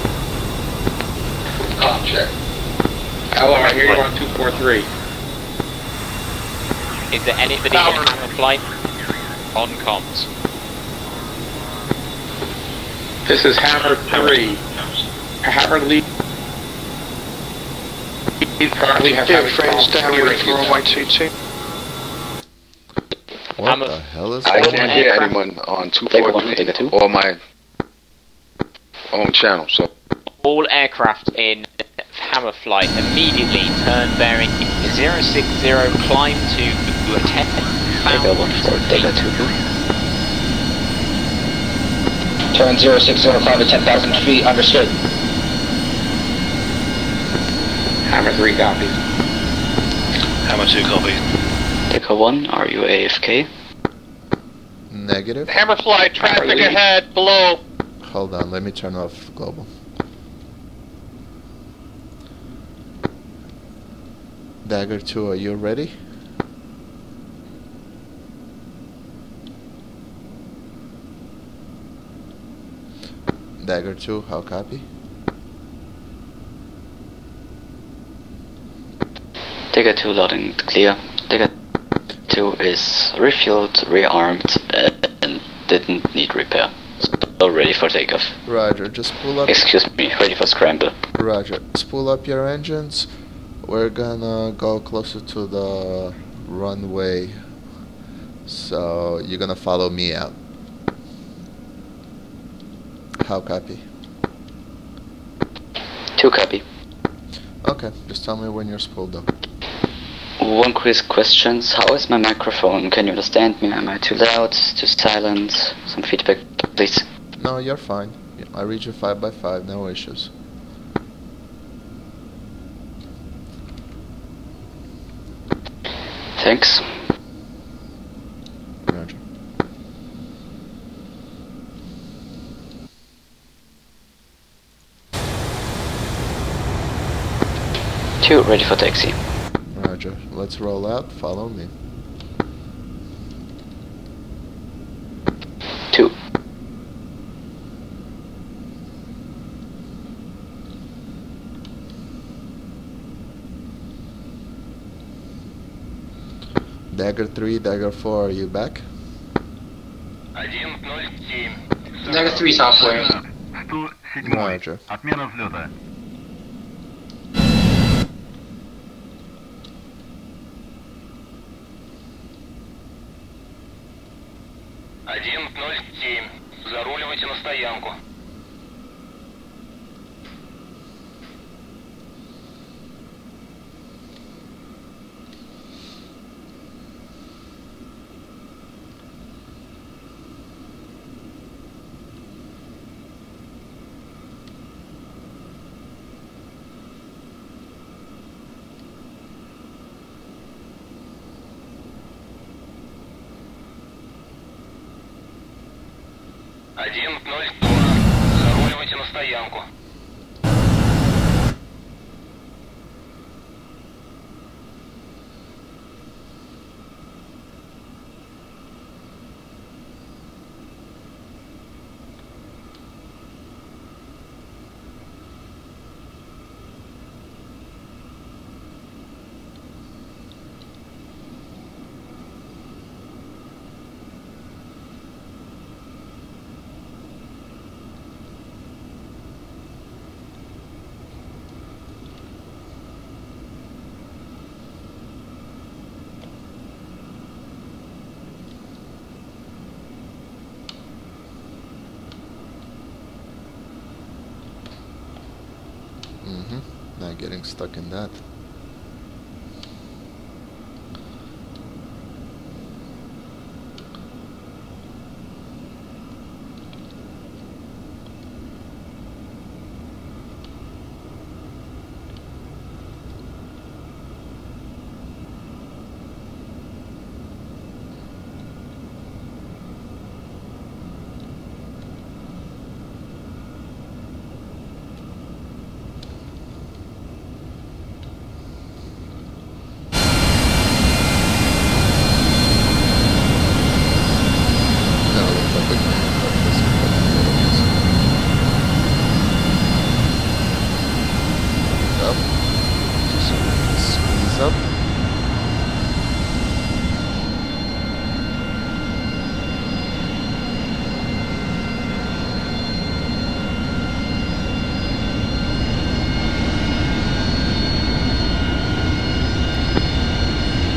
Com check. Hello, I hear you on 243. Is there anybody in Hammer flight? On comms. This is Hammer 3. Hammer lead. Currently have friends downwind for runway 22. What the hell is I going can't on? hear anyone on 243 or my own channel, so. All aircraft in Hammer flight immediately turn bearing 060, climb to 10. Dagger 1 for Dagger 2. Turn 060, climb to 10,000 feet, understood. Hammer 3 copies. Hammer 2 copy. Dagger 1, are you AFK? Negative. Hammer flight, traffic ahead, below. Hold on, let me turn off global. Dagger 2, are you ready? Dagger 2, how copy? Dagger 2 loud and clear. Dagger 2 is refueled, rearmed, and didn't need repair. So ready for takeoff. Roger, just pull up. Excuse me, ready for scramble. Roger, spool up your engines. We're gonna go closer to the runway. So you're gonna follow me out. How copy? 2 copy. Okay, just tell me when you're spooled up. One quick question. How is my microphone? Can you understand me? Am I too loud, too silent? Some feedback, please. No, you're fine. I read you 5x5, no issues. Thanks. Roger. Two, ready for taxi. Roger. Let's roll out. Follow me. 2. Dagger 3, Dagger 4, are you back? Dagger 3 is halfway. Roger. Отмена взлета. Заруливайте на стоянку. Заруливайте на стоянку. Not getting stuck in that.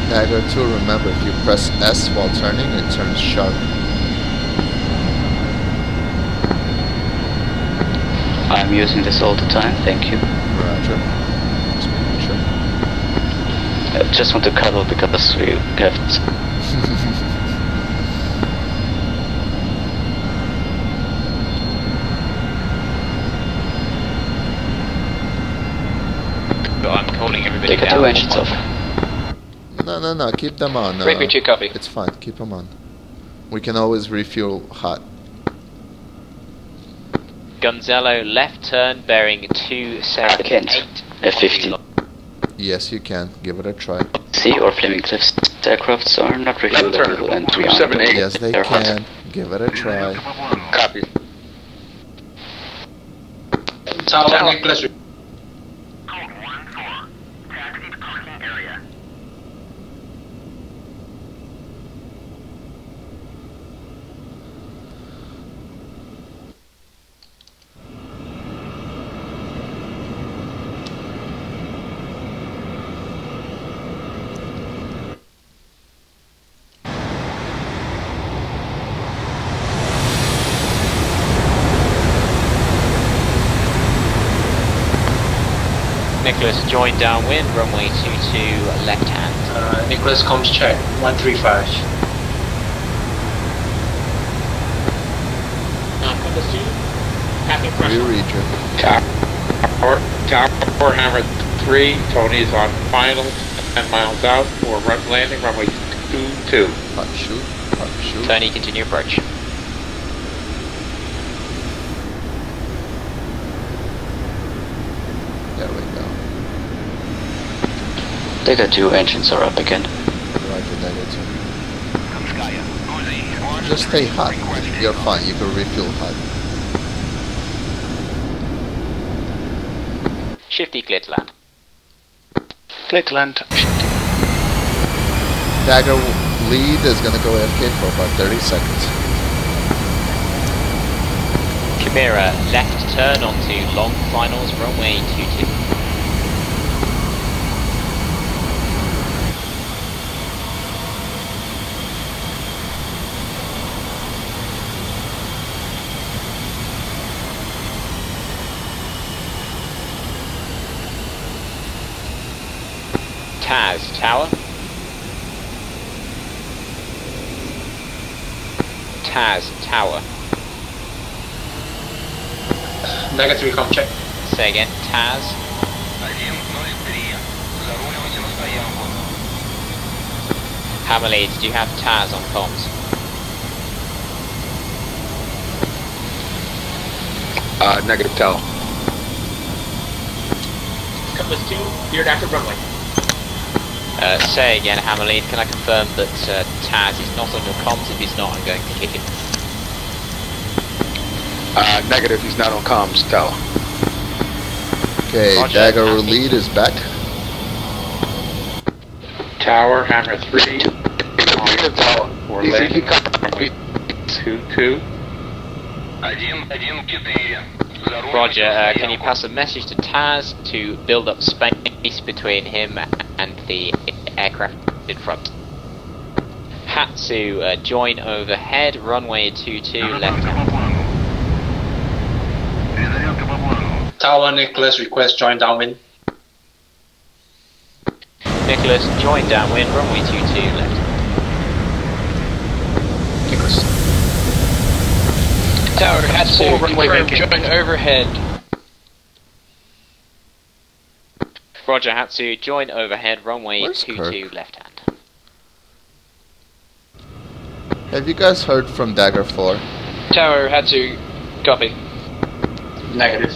Dagger 2, remember, if you press S while turning, it turns sharp. I'm using this all the time, thank you. Roger. Just making sure. I just want to cuddle because we have I'm calling everybody Take down. 2 engines off. No, keep them on. Break 2 copy. It's fine, keep them on. We can always refuel hot. Gonzalo, left turn bearing 278. F50. Yes, you can. Give it a try. Sea or Flaming Cliffs aircrafts are not refuelable and we are Yes, they can. Give it a try. Copy. Tower Nicholas. Nicholas, join downwind, runway 22, left hand. Nicholas, comms check, 135. Compass 2, passing pressure. read you. Tower Hammer 3, Tony's on final, 10 miles out for landing, runway 22. Hot shoot, hot shoot. Tony, continue approach. There we go. Dagger 2 engines are up again. Roger, Dagger 2. Just stay hot. You're fine. You can refuel hot. Shifty, clear to land. Clear to land. Dagger lead is gonna go AFK for about 30 seconds. Chimera, left turn onto long finals, runway 22. Taz, tower. Taz, tower. Negative com check. Say again, Taz. Hammerly, did you have Taz on comms? Negative tell. Compass 2, veered after runway. Say again, Hammerly, can I confirm that Taz is not on your comms? If he's not, I'm going to kick him. Negative, he's not on comms, tell. Okay, Roger, Dagger copy. lead is back. Tower Hammer 3, for landing, runway 22. Roger, can you pass a message to Taz to build up space between him and the aircraft in front? Hatsu, join overhead, runway 22, left hand. Tower Nicholas, request join downwind. Nicholas, join downwind, runway 22, left hand. Nicholas. Tower Hatsu, runway vacant. join overhead. Roger, Hatsu, join overhead, runway Where's 22, Kirk? left hand. Have you guys heard from Dagger 4? Tower Hatsu, copy. Negative.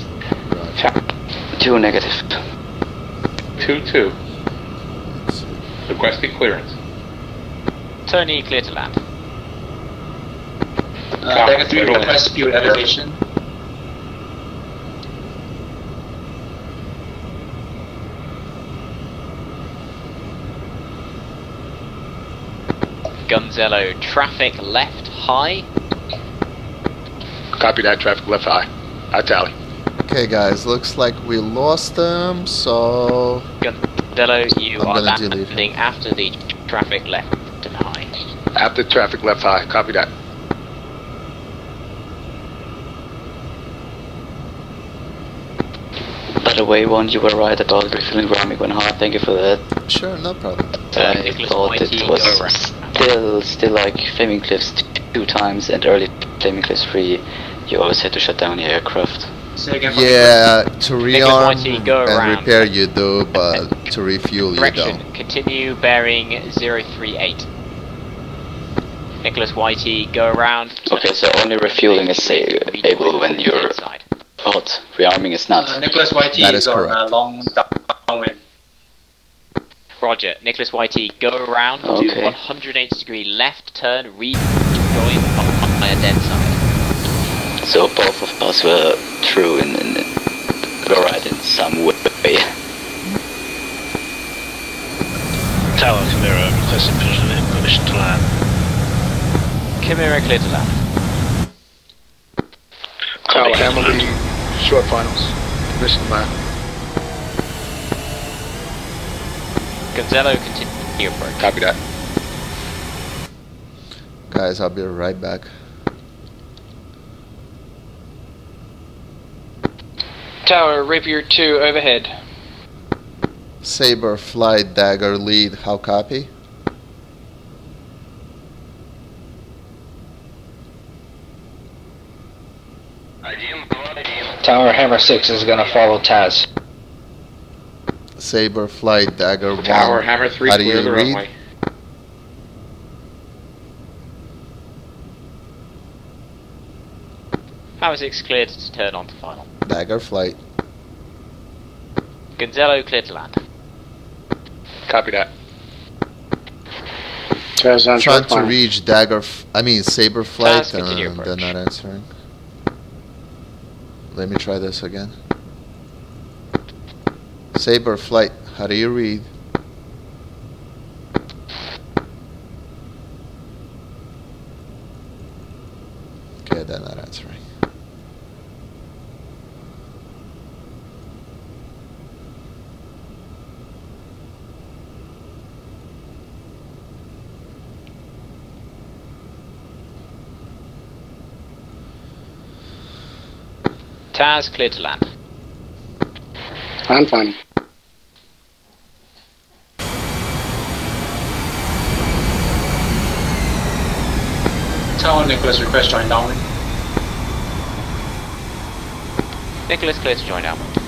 2 negative. 22. Requesting clearance. Tony, clear to land. Negative, request fuel elevation. Gunzello, traffic left high. Copy that, traffic left high. I tally. Okay, guys, looks like we lost them, so... Gunzello, you I'm are gonna delete landing after the traffic left and high. After traffic left high, copy that. By the way, one, you were right about refueling ramming when hard. Thank you for that. Sure, no problem. I thought it was still like Flaming Cliffs 2 times and early Flaming Cliffs 3. You always had to shut down your aircraft. Yeah, to rearm YT, go and around. repair you do, but to refuel you Correction, don't. continue bearing 038. Nicholas YT, go around. Okay, so only refueling is able when you're hot. Rearming is not. Nicholas YT That is is on correct. long downwind. Roger. Nicholas YT, go around, do Okay. 180 degree left turn, rejoin on a dead side. So both of us were true in were right in some way. Tower Chimera requesting permission to land. Chimera clear to land. Tower Hammerly, short finals. Mission land. Gonzalo, continue approach. Copy that. Guys, I'll be right back. Tower, Rapier 2 overhead. Saber, flight, dagger, lead. How copy? Tower Hammer 6 is gonna follow Taz. Saber, flight, dagger, Tower, 1. Hammer 3, How do clear you the read? runway. Hammer 6 cleared to turn on to final. Dagger, flight. Gonzalo clear to land. Copy that. Trying to reach dagger, saber flight, Taz, continue and they're not answering. Let me try this again. Saber flight, how do you read? Okay, they're not answering. Taz clear to land. I'm fine. Tower Nicholas, request join downwind. Nicholas clear to join downwind.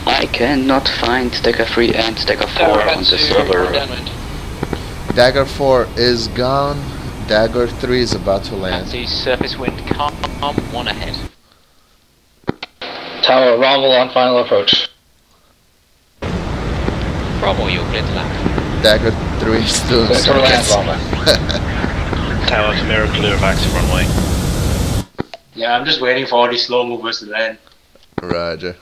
I cannot find Decker 3 and Decker 4 on the server. Dagger 4 is gone. Dagger 3 is about to land. Taxi, surface wind, calm, 1 ahead. Tower, Rommel on final approach. Rommel, you're clear to land. Dagger 3 is still in Clear to land, service. Tower Chimera clear back to runway. Yeah, I'm just waiting for all these slow movers to land. Roger.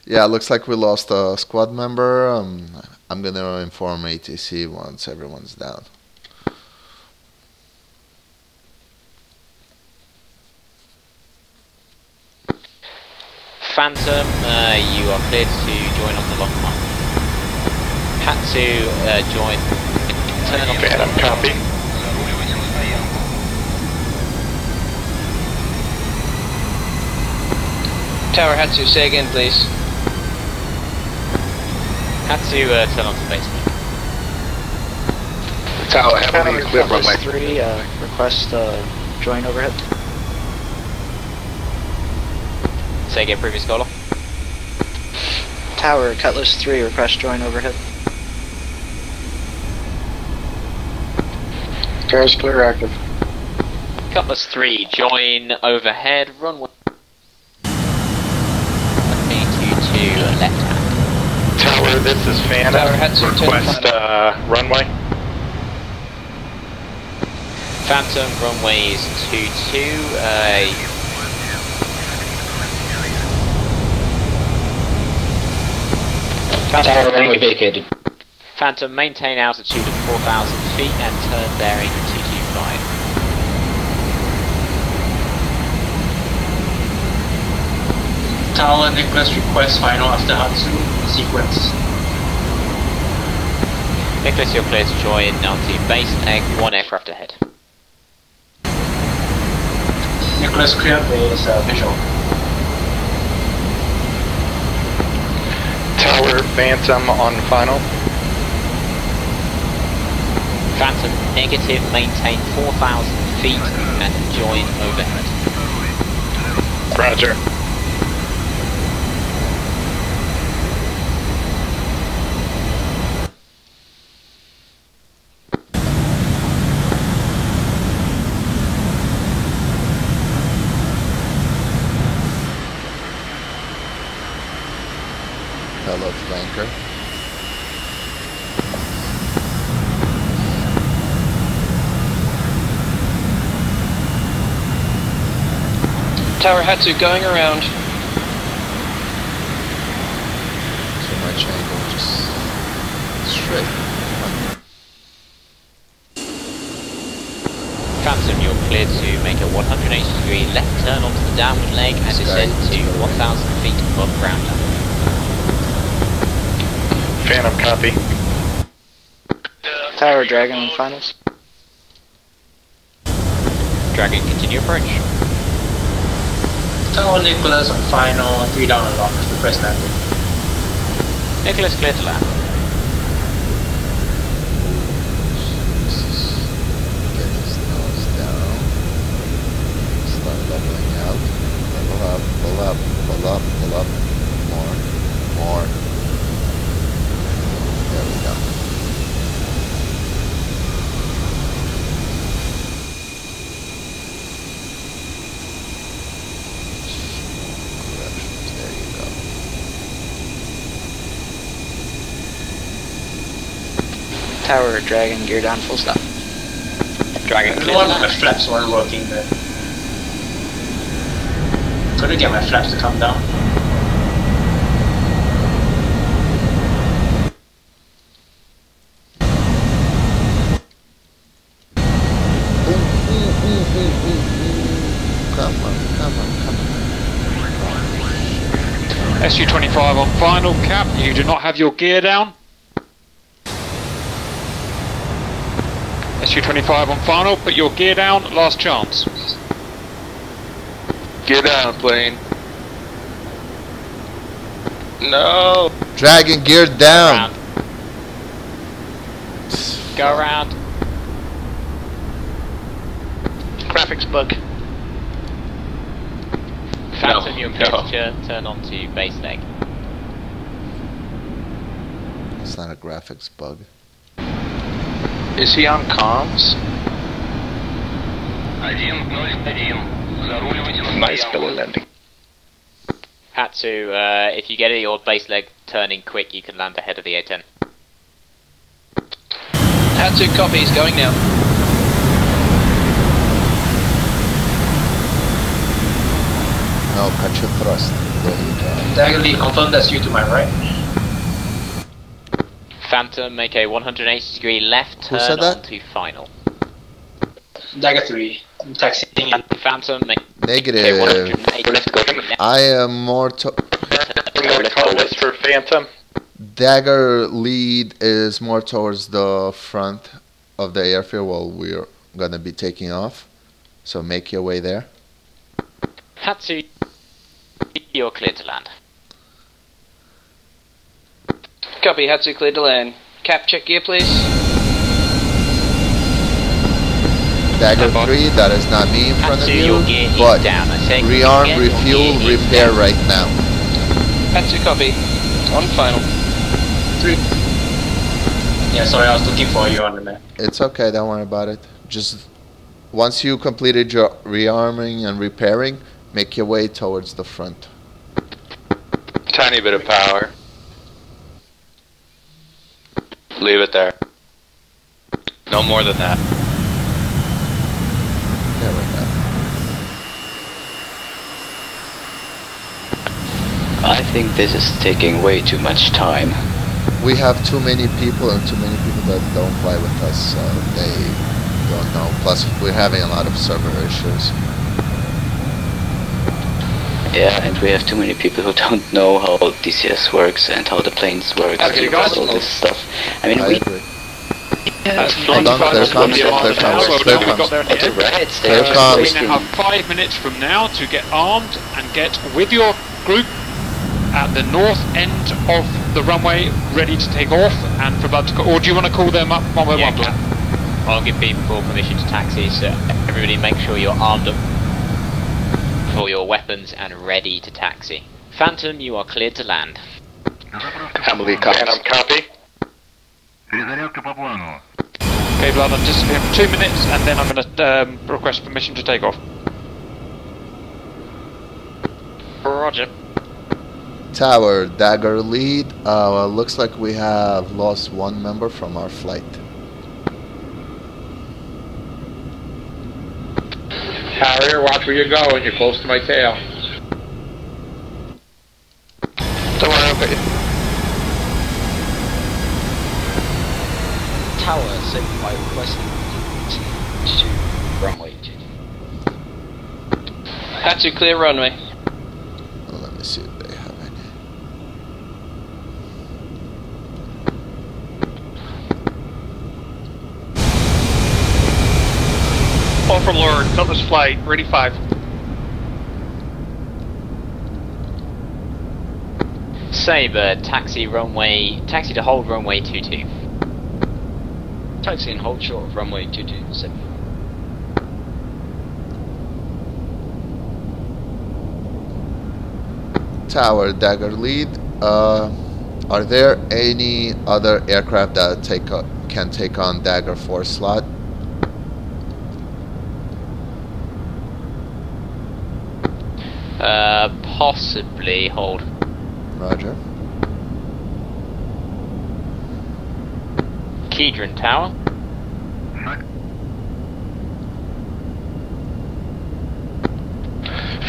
Yeah, looks like we lost a squad member. I'm gonna inform ATC once everyone's down. Phantom, you are cleared to join on the long mark. Hatsu, join. Turn on Phantom, copy. Tower Hatsu, say again, please. Hatsu, turn on to basement. Tower Hammerly, clear runway. 3, request join overhead. Say again, previous caller. Tower, Cutlass 3, request join overhead. Cars clear active. Cutlass 3, join overhead, runway 22 left hand. Tower, this is Phantom. Tower, Hatsu, Request runway. Phantom, runways 22, Tower, runway vacated. Phantom, maintain altitude of 4,000 feet and turn bearing 225. Tower Nicholas, request final after Hatsu sequence. Nicholas, you're clear to join onto base egg, 1 aircraft ahead. Nicholas, clear base visual. Tower, Phantom on final. Phantom, negative, maintain 4,000 feet and join overhead. Roger. Hello, flanker. Tower Hatsu going around. Too much angle, just straight. Phantom, you're cleared to make a 180-degree left turn onto the downward leg and descend to 1,000 feet above ground level. Phantom, copy. Tower Dragon on finals. Dragon, continue approach. Tower Nicholas on final, 3 down and lock, request landing. Nicholas, clear to land. Get his nose down. Start leveling out. Level up, pull up, pull up, pull up. More. There we go. Corrections, there you go. Tower Dragon gear down, full stop. Dragon clear. One of my flaps weren't working there. Couldn't get my flaps to come down. Come on. SU-25 on final, Cap. You do not have your gear down. SU-25 on final, put your gear down, last chance. Gear down, plane. No! Dragon gear down! Go around. Graphics bug. Phantom, you're clear to turn onto base leg. It's not a graphics bug. Is he on comms? Nice belly landing. Hatsu, if you get your base leg turning quick, you can land ahead of the A-10. Hatsu copy, he's going now. No, cut your thrust. There you go. Diagonally, confirm that's you to my right. Phantom, make a 180-degree left Who turn said that? onto final. Dagger 3, I'm taxiing in. Phantom, make Negative. I am more to... Cutlass for Phantom. Dagger lead is more towards the front of the airfield while we're gonna be taking off. So make your way there. Hatsu, you're clear to land. Copy, Hatsu cleared to land. Cap, check gear please. Dagger 3, that is not me in front of Hatsu, you, your gear is but down. I say rearm, again, your refuel, gear is repair down. right now. Hatsu copy. On final. 3. Yeah, sorry, I was looking for you on the map. It's okay, don't worry about it. Just once you completed your rearming and repairing, make your way towards the front. Tiny bit of power. Leave it there. No more than that. There we go. I think this is taking way too much time. We have too many people and too many people that don't fly with us, so they don't know. Plus, we're having a lot of server issues. Yeah, and we have too many people who don't know how DCS works and how the planes work and all this stuff. I mean, we... agree. Yeah, Hold on, clear comms, clear comms, clear comms. Clear comms. We now have 5 minutes from now to get armed and get with your group at the north end of the runway, ready to take off, and for about to call, or do you want to call them up one by one? I'll give people permission to taxi, so everybody make sure you're armed up for your weapons and ready to taxi. Phantom, you are cleared to land. Emily, copy. Okay, Blood, I'm disappearing for 2 minutes, and then I'm going to request permission to take off. Roger. Tower, Dagger lead. Looks like we have lost one member from our flight. Harrier, watch where you're going. You're close to my tail. Don't worry, I'll get you. Tower, signal by requesting to runway 2. Hatsu, clear runway. Well, let me see if they have any. All from Lord, Cutlass flight, ready 5. Sabre, taxi to hold runway 22. Taxi and hold short of runway 227. Tower, Dagger lead. Are there any other aircraft that can take on Dagger 4 slot? Possibly hold. Roger. Kedron Tower.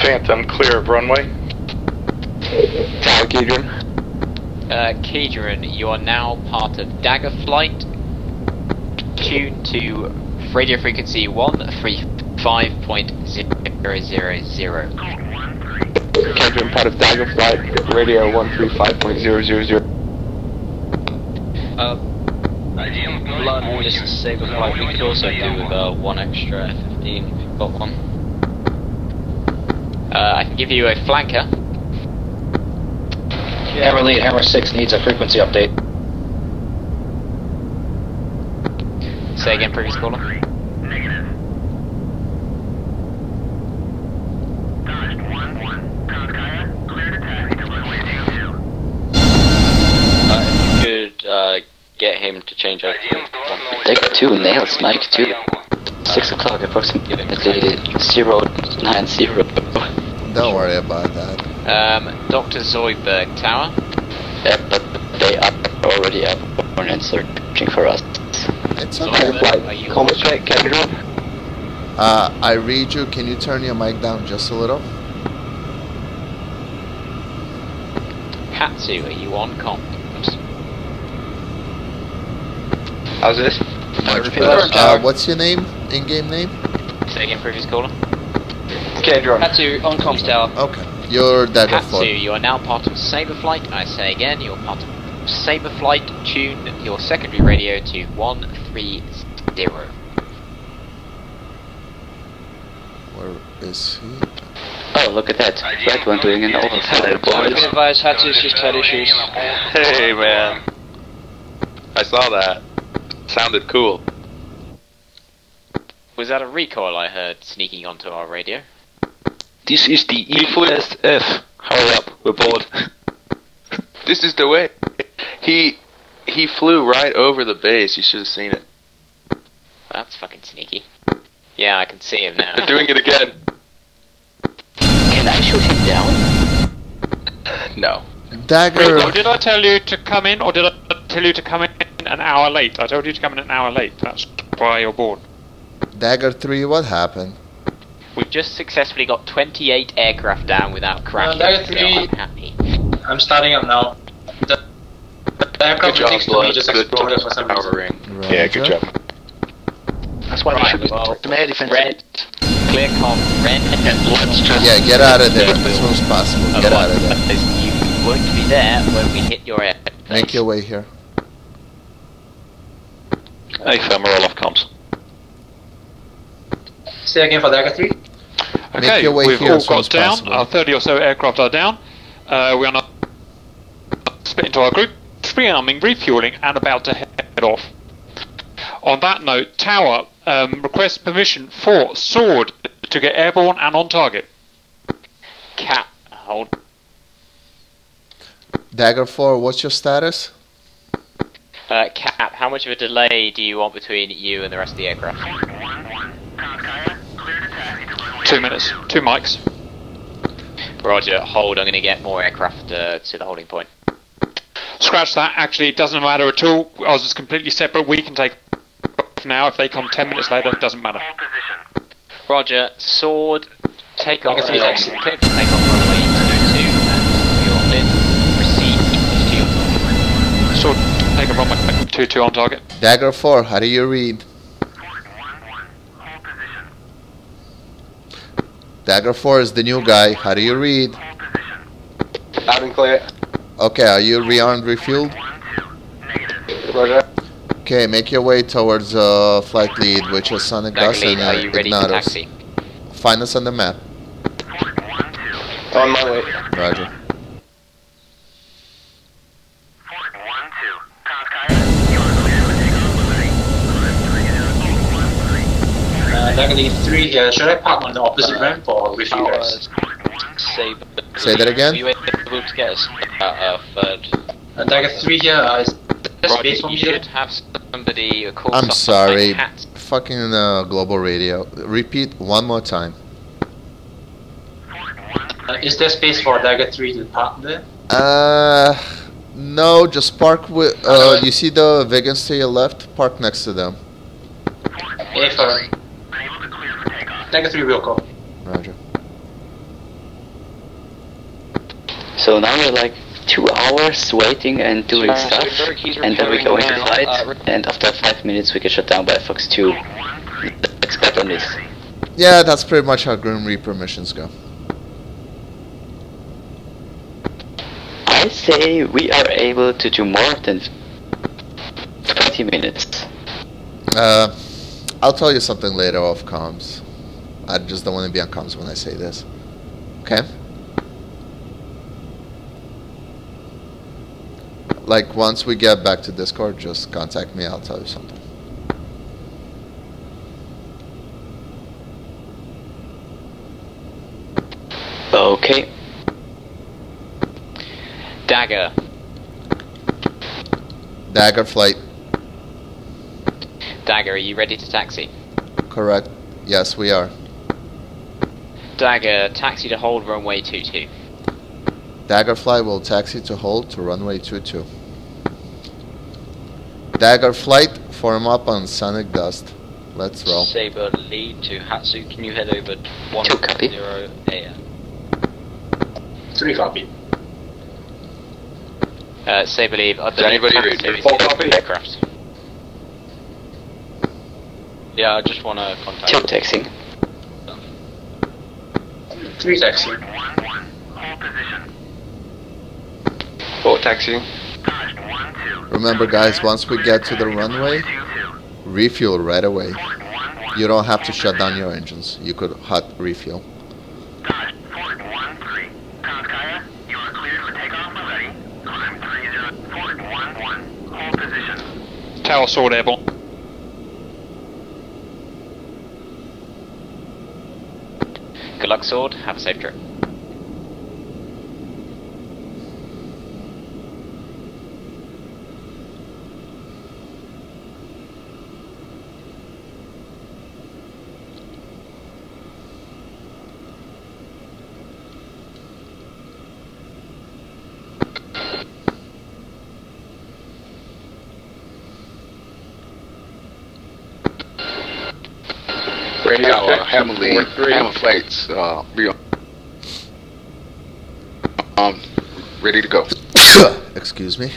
Phantom, clear of runway. Tower, Kedron. Kedron, you are now part of Dagger flight. Tune to radio frequency 135.000. Kedron, part of Dagger flight, radio 135.000. Blood, this is Sabre flight. We could also do with one extra F-15 if you've got one. I can give you a flanker. Hammer lead, Hammer 6 needs a frequency update. Say again, previous caller. Get him to change over. Take 2 nails, Mike, 2. 6 o'clock, approximately 090. Don't worry about that. Dr. Zoidberg Tower. Yeah, but they are already up and searching for us. It's okay. Combat check, Kendra. I read you. Can you turn your mic down just a little? Hatsu, are you on comms? How's this? Much better. What's your name? In-game name? Say again, previous caller. Kendra. Hatsu, on comms tower. Okay. You're Dagger 4. Hatsu, you are now part of Sabre flight. I say again, you're part of Sabre flight. Tune your secondary radio to 130. Where is he? Oh, look at that. Right one doing an overflight, boys. Advise Hatsu's just had issues. Hey, man. I saw that. Sounded cool. Was that a recoil I heard sneaking onto our radio? This is the ESF. Hurry up, we're bored. This is the way. He flew right over the base. You should have seen it. That's fucking sneaky. Yeah, I can see him now. They're doing it again. Can I shoot him down? No. Dagger. Wait, did I tell you to come in, or did I tell you to come in an hour late? I told you to come in an hour late. That's why you're bored. Dagger 3, what happened? We've just successfully got 28 aircraft down without crashing. Dagger 3, I'm happy. I'm starting up now. The aircraft next to me just exploded for some reason. Right. Yeah, good job. That's why we should Red, clear com, red, Let's just... Yeah, get out of there as soon as possible. Get out of there. You won't be there when we hit your air. Make your way here. Hey, fam, we're all off comms. Say again for Dagger 3. Okay, your way we've here all as soon as got down. possible. Our 30 or so aircraft are down. We are now split into our group, rearming, refueling, and about to head off. On that note, Tower requests permission for Sword to get airborne and on target. Cap, hold. Dagger 4, what's your status? Cap, how much of a delay do you want between you and the rest of the aircraft? 2 minutes. 2 mics. Roger, hold. I'm going to get more aircraft to the holding point. Scratch that. Actually, it doesn't matter at all. Ours is completely separate. We can take off now. If they come 10 minutes later, it doesn't matter. Roger. Sword. Take off. Take off. Take off runway 22 and you're cleared. Proceed to your target. Sword. Take off runway 22 on target. Dagger 4, how do you read? Dagger 4 is the new guy. How do you read? Loud and clear. Okay, are you rearmed, refueled? Roger. Okay, make your way towards flight lead, which is Sonic Dust and are you ready to Ignatus. taxi? Find us on the map. On my way. Roger. Dagger Lead 3 here. Should I park on the opposite ramp or with you guys? Say that again? Are you able to get us third? Dagger 3 here. Is there Roger, space for me you there? should have somebody call I'm someone sorry. like Hat. Fucking global radio. Repeat one more time. Is there space for Dagger 3 to park there? No, just park with, you see the Vegans to your left? Park next to them. If Dagger 3 will go. Roger. So now we're like 2 hours waiting and doing stuff, and then we go into flight, and after 5 minutes we get shut down by Fox 2. Expect on this. Yeah, that's pretty much how Grim Reaper missions go. I say we are able to do more than 20 minutes. I'll tell you something later off comms. I just don't want to be on comms when I say this. Okay? Like, once we get back to Discord, just contact me, I'll tell you something. Okay. Dagger. Dagger flight. Dagger, are you ready to taxi? Correct. Yes, we are. Dagger, taxi to hold runway 22. Dagger flight will taxi to hold to runway 22. Dagger flight, form up on Sonic Dust. Let's roll. Saber lead to Hatsu. Can you head over 10 AM? 3 copy. Saber leave. Does anybody read? 4 copy? Aircraft. Yeah, I just want to contact. 2 taxing. 3 taxing. 4 taxiing. Remember guys, once we get to the runway, refuel right away. You don't have to shut down your engines. You could hot refuel. Tower Sword airborne. Good luck, Sword. Have a safe trip. Radio Hammer flights, ready to go. Excuse me.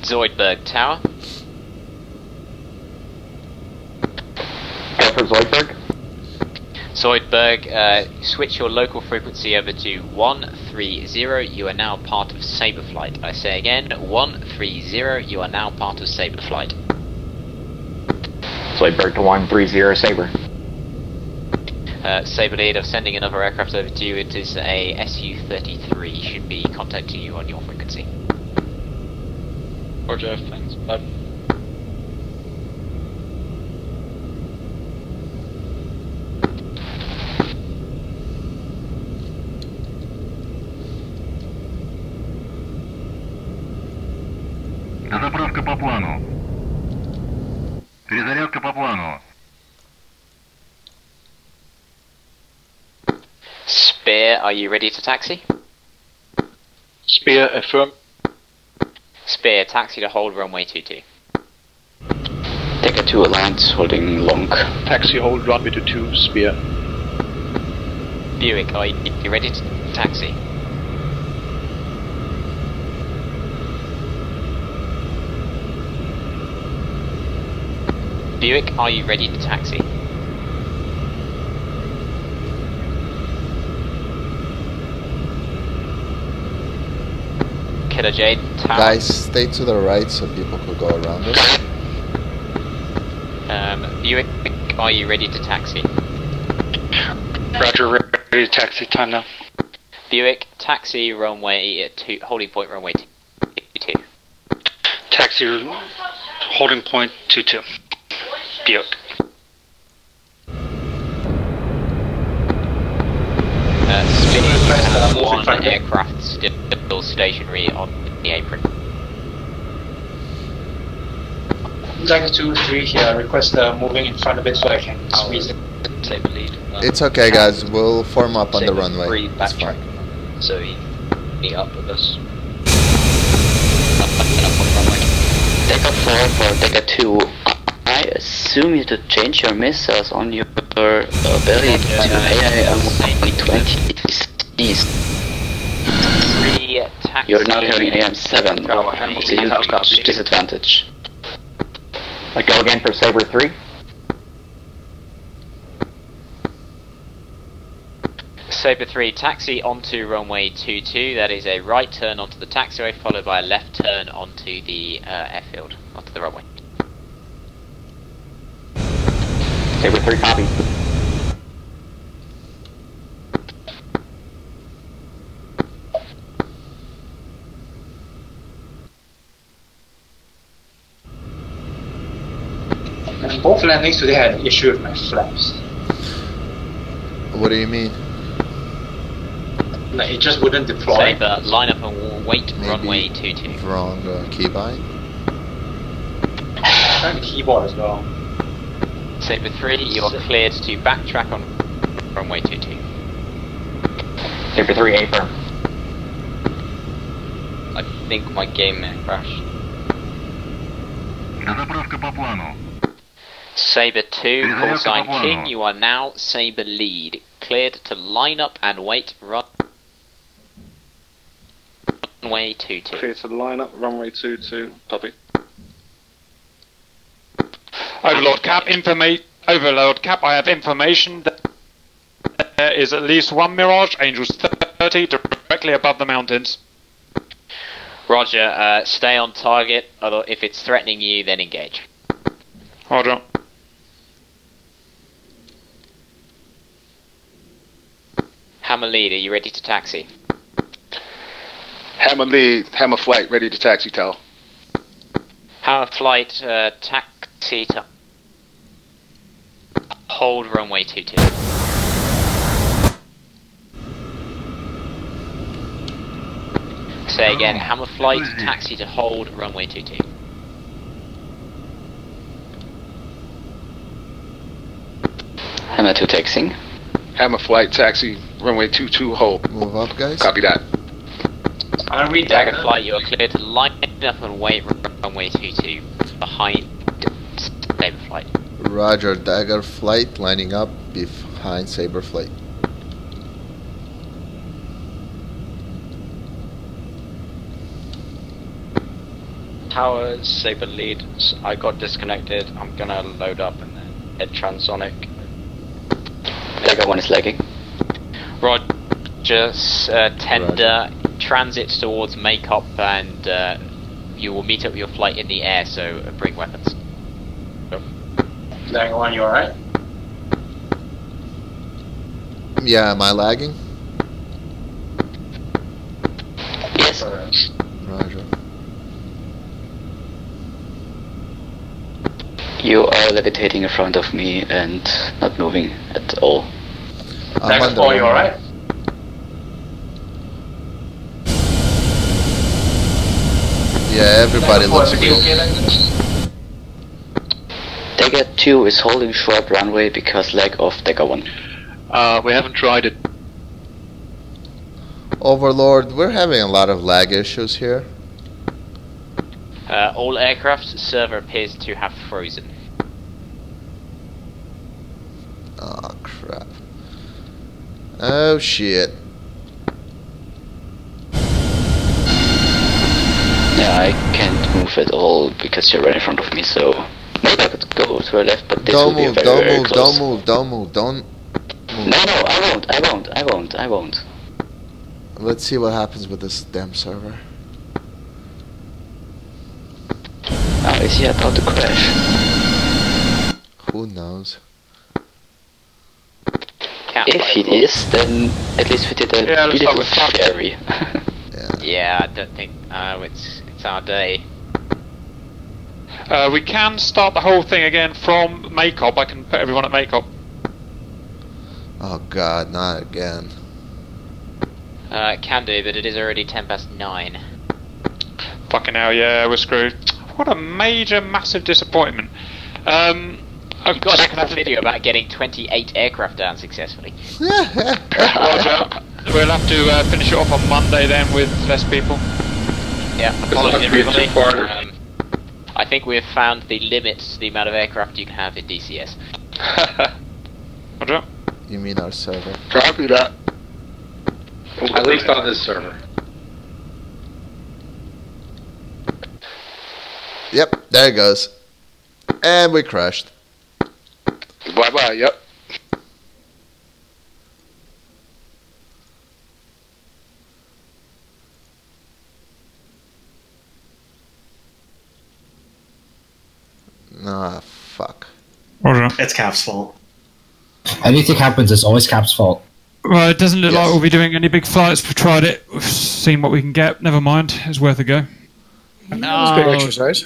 Zoidberg Tower. Go for Zoidberg. Zoidberg, switch your local frequency over to 130. You are now part of Saberflight. I say again, 130. You are now part of Saberflight. Zoidberg to 130 Saber. Saber lead, I'm sending another aircraft over to you. It is a Su-33. Should be contacting you on your frequency. Roger, thanks. Bye. Дозаправка по плану. Перезарядка по плану. Spear, are you ready to taxi? Spear, affirm. Spear, taxi to hold runway 22. Decker 2 Alliance holding long. Taxi hold runway to 2, Spear. Buick, are you ready to taxi? Buick, are you ready to taxi? Killer Jade, tower. Guys, stay to the right so people could go around us. Buick, are you ready to taxi? Roger, ready to taxi, time now. Buick, taxi runway 2, holding point runway 22. Taxi, holding point 22. Buick. Spinning one aircraft still stationary on the apron. Decker 2, 3 here, request moving in front a bit so I can squeeze it. Saber lead. It's okay, guys. We'll form up on the runway. Free It's backtrack. fine. So he meet up with us. Up on the runway. Decker 4 for Decker 2. I assume you to change your missiles on your belly to AIM 120 east. You're now having AM 7, so you have disadvantage. I go again for Saber 3. Saber 3, taxi onto runway 22. That is a right turn onto the taxiway, followed by a left turn onto the airfield, onto the runway. Saber 3, copy. And both landings today had an issue with my flaps. What do you mean? Like, it just wouldn't deploy. Saber, line up and wait, Maybe runway 22. Wrong keybind. I'm trying the keyboard as well. Saber 3, you are cleared to backtrack on runway 22. Saber 3, apron. I think my game may have crashed. Saber 2, call sign King, you are now Saber lead. Cleared to line up and wait, runway 22. Clear to line up, runway 22, copy. Overlord Cap, Overlord Cap, I have information that there is at least one Mirage, Angels 30, directly above the mountains. Roger, stay on target, although if it's threatening you, then engage. Roger. Hammer lead, are you ready to taxi? Hammer lead, hammer flight, ready to taxi, Tal. Hammer flight, taxi to hold runway 22. Say again, hammer flight, taxi to hold runway 22. Hammer 2 taxiing. Hammer flight, taxi, runway 22, hold. Move up, guys. Copy that. I'll read Dagger Dagger. flight, you are cleared to line up and wait runway 22 behind Saber flight. Roger, Dagger flight lining up behind Saber flight. Tower, Saber lead, I got disconnected, I'm gonna load up and then head transonic. Dagger 1 is lagging. Roger, tender, transit towards makeup and you will meet up with your flight in the air, so bring weapons. Dagger 1, you alright? Yeah, am I lagging? Yes. Roger. You are levitating in front of me and not moving at all. Dagger 4, you alright? Yeah, everybody looks good. Dagger 2 is holding short runway because lack of Dagger 1. We haven't tried it. Overlord, we're having a lot of lag issues here. All aircraft server appears to have frozen. Oh shit. Yeah, I can't move at all because you're right in front of me, so maybe I could go to the left, but this Don't will move, be very, don't very move, close. don't move, don't move, don't move. No, I won't. Let's see what happens with this damn server. Oh, is he about to crash? Who knows? If he is, then at least we did a beautiful ferry. Yeah, I don't think it's our day. We can start the whole thing again from Maycop. I can put everyone at Maycop. Oh god, not again. Can do, but it is already 9:10. Fucking hell, yeah, we're screwed. What a major, massive disappointment. You've got to have a video about getting 28 aircraft down successfully. Roger. We'll have to finish it off on Monday then with less people. Yeah, apologies everybody. I think we have found the limit to the amount of aircraft you can have in DCS. Roger. You mean our server? Copy that. At least on this server. Yep, there it goes. And we crashed. Bye bye, yep. Ah, fuck. Roger. It's Cap's fault. Anything happens, it's always Cap's fault. Well, it doesn't look like we'll be doing any big flights. We've tried it. We've seen what we can get. Never mind. It's worth a go. That was a good exercise.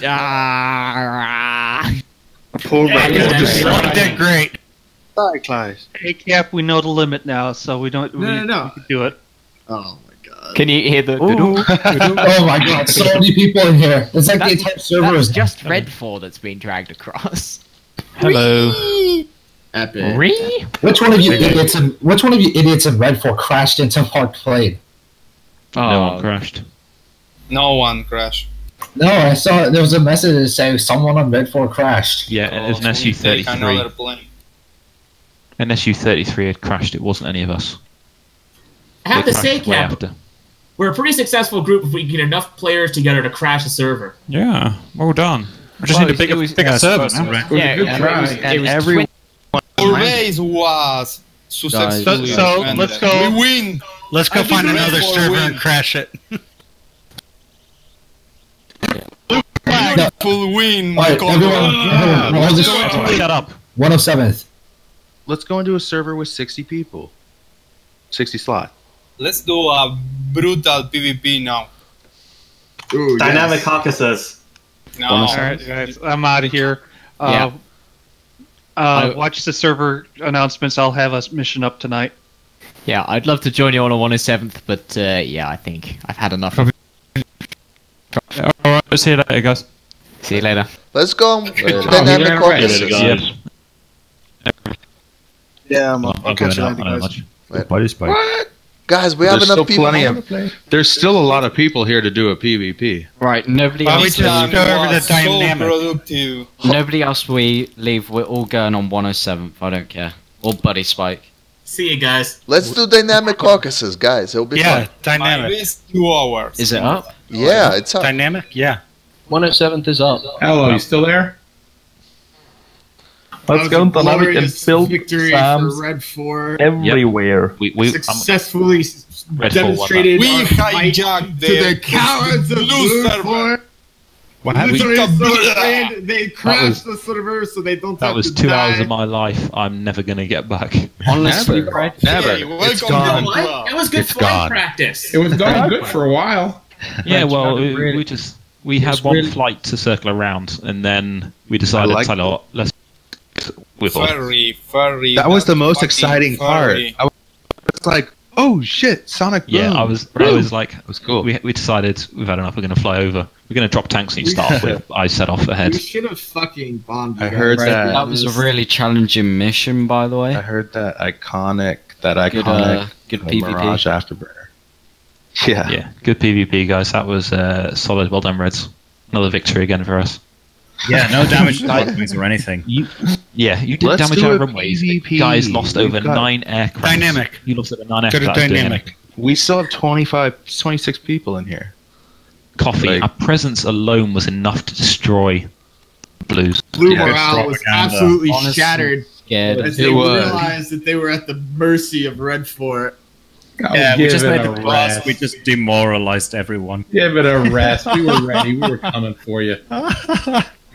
Poor did great. Sorry, Clive. Hey, Cap, we know the limit now, so we don't. We can do it. Oh my god. Can you hear the? Oh my god, so many people in here. It's like the entire server is just Red 4 that's been dragged across. Hello. Epic. Which one of you idiots in Red 4 crashed into Park Plane? No one crashed. No one crashed. No, I saw there was a message that said someone on Red 4 crashed. Yeah, and it was an SU-33. An SU-33 had crashed. It wasn't any of us. I have They to say, crashed way Cap, after. we're a pretty successful group if we get enough players together to crash a server. Yeah, well done. We just need a bigger server now. Everyone. Our race was successful. So let's go. We win. Let's go find another server and crash it. Full win. Alright, everyone, hold this. Shut up. 107th. Let's go into a server with 60 people. 60 slot. Let's do a brutal PvP now. Ooh, Dynamic caucuses. No. Alright, guys, I'm out of here. Watch the server announcements. I'll have a mission up tonight. Yeah, I'd love to join you on a 107th, but yeah, I think I've had enough. Alright, see you later, guys. See you later. Let's go dynamic caucuses. Yeah, I'll catch you later, guys. What? Guys, we have enough people. There's still a lot of people here to do a PvP. Right, nobody Why else. we just go over the dynamic? Productive. Nobody else we leave. We're all going on 107th. I don't care. Or Buddy Spike. See you guys. Let's do dynamic caucuses, guys. It'll be fun. Dynamic. It's 2 hours. Is it up? Yeah, it's up. Dynamic? Yeah. 107th is up. Hello, you still there? Let's go and dynamic and build victory for Red 4 everywhere. We successfully demonstrated We our fight hijacked to the cowards of Blue 4. What happened? They crashed the server so they don't That have was to 2 die. hours of my life. I'm never gonna get back. Honestly, Never. It's gone. It was good flight practice. It was going good for a while. Yeah, well, we had one flight to circle around, and then we decided, let's Very. That was the most exciting part. I was like, oh shit, Sonic Boom. Yeah, I was like, it was cool. We decided we've had enough. We're going to fly over. We're going to drop tanks and start off with. I set off ahead. We should have fucking bombed. I heard that. That was a really challenging mission, by the way. I heard that iconic good PvP. Mirage Afterburner. Yeah, good PvP, guys. That was solid. Well done, Reds. Another victory again for us. Yeah, no damage to Titans or anything. You Yeah, you did damage our runways. You guys lost over 9 aircraft. Dynamic. You lost over 9 Go to aircraft. dynamic. We still have 26 people in here. Coffee. Our presence alone was enough to destroy Blues. Blue morale was absolutely shattered as they was. realized that they were at the mercy of Red 4. Yeah, we just made the pass. We just demoralized everyone. Give it a rest. We were ready. We were coming for you.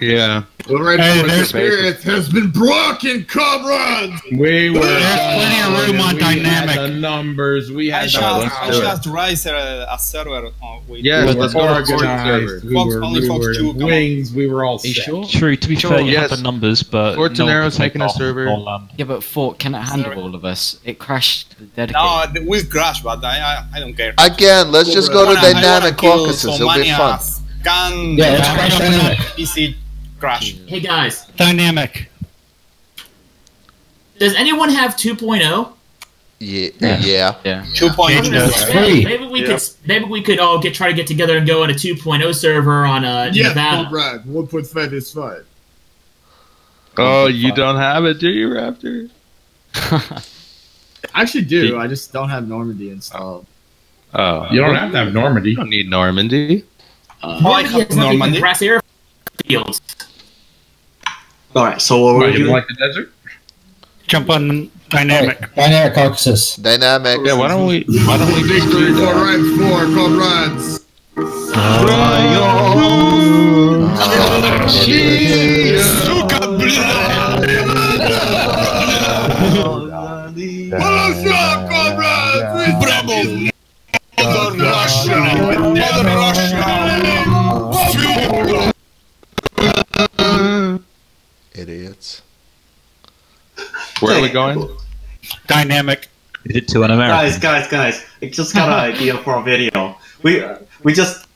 Yeah. The Red 4 spirit has been broken, comrades! We were. There's plenty of room on dynamic. The numbers. We had. I just raise a server. Yes, we were organized. We were in wings. We were all set. Sure? True. To be fair, you had the numbers, but Fort Tenero's making a server. Yeah, but Fort, can it handle all of us? It crashed the dedicated. No, we crashed, but I don't care. Again, let's just go to dynamic caucuses. It'll be fun. Yeah, let's crash dynamic. PC crash. Hey guys, Dynamic. does anyone have 2.0? Yeah. 2.0. Maybe we could all try to get together and go on a 2.0 server on Nevada. Right. 1.5 is fine. Oh, you don't have it, do you, Raptor? I actually do. I just don't have Normandy installed. Oh, you don't have to have Normandy. You don't need Normandy. Normandy has nothing but grass airfields. Alright, so what were you like the desert? Jump on dynamic. Right. Dynamic caucuses. Dynamic. Yeah, why don't we Victory for Red 4, comrades! Idiots. Where are we going? Dynamic. Is it to an American? Guys, I just got an idea for a video. We just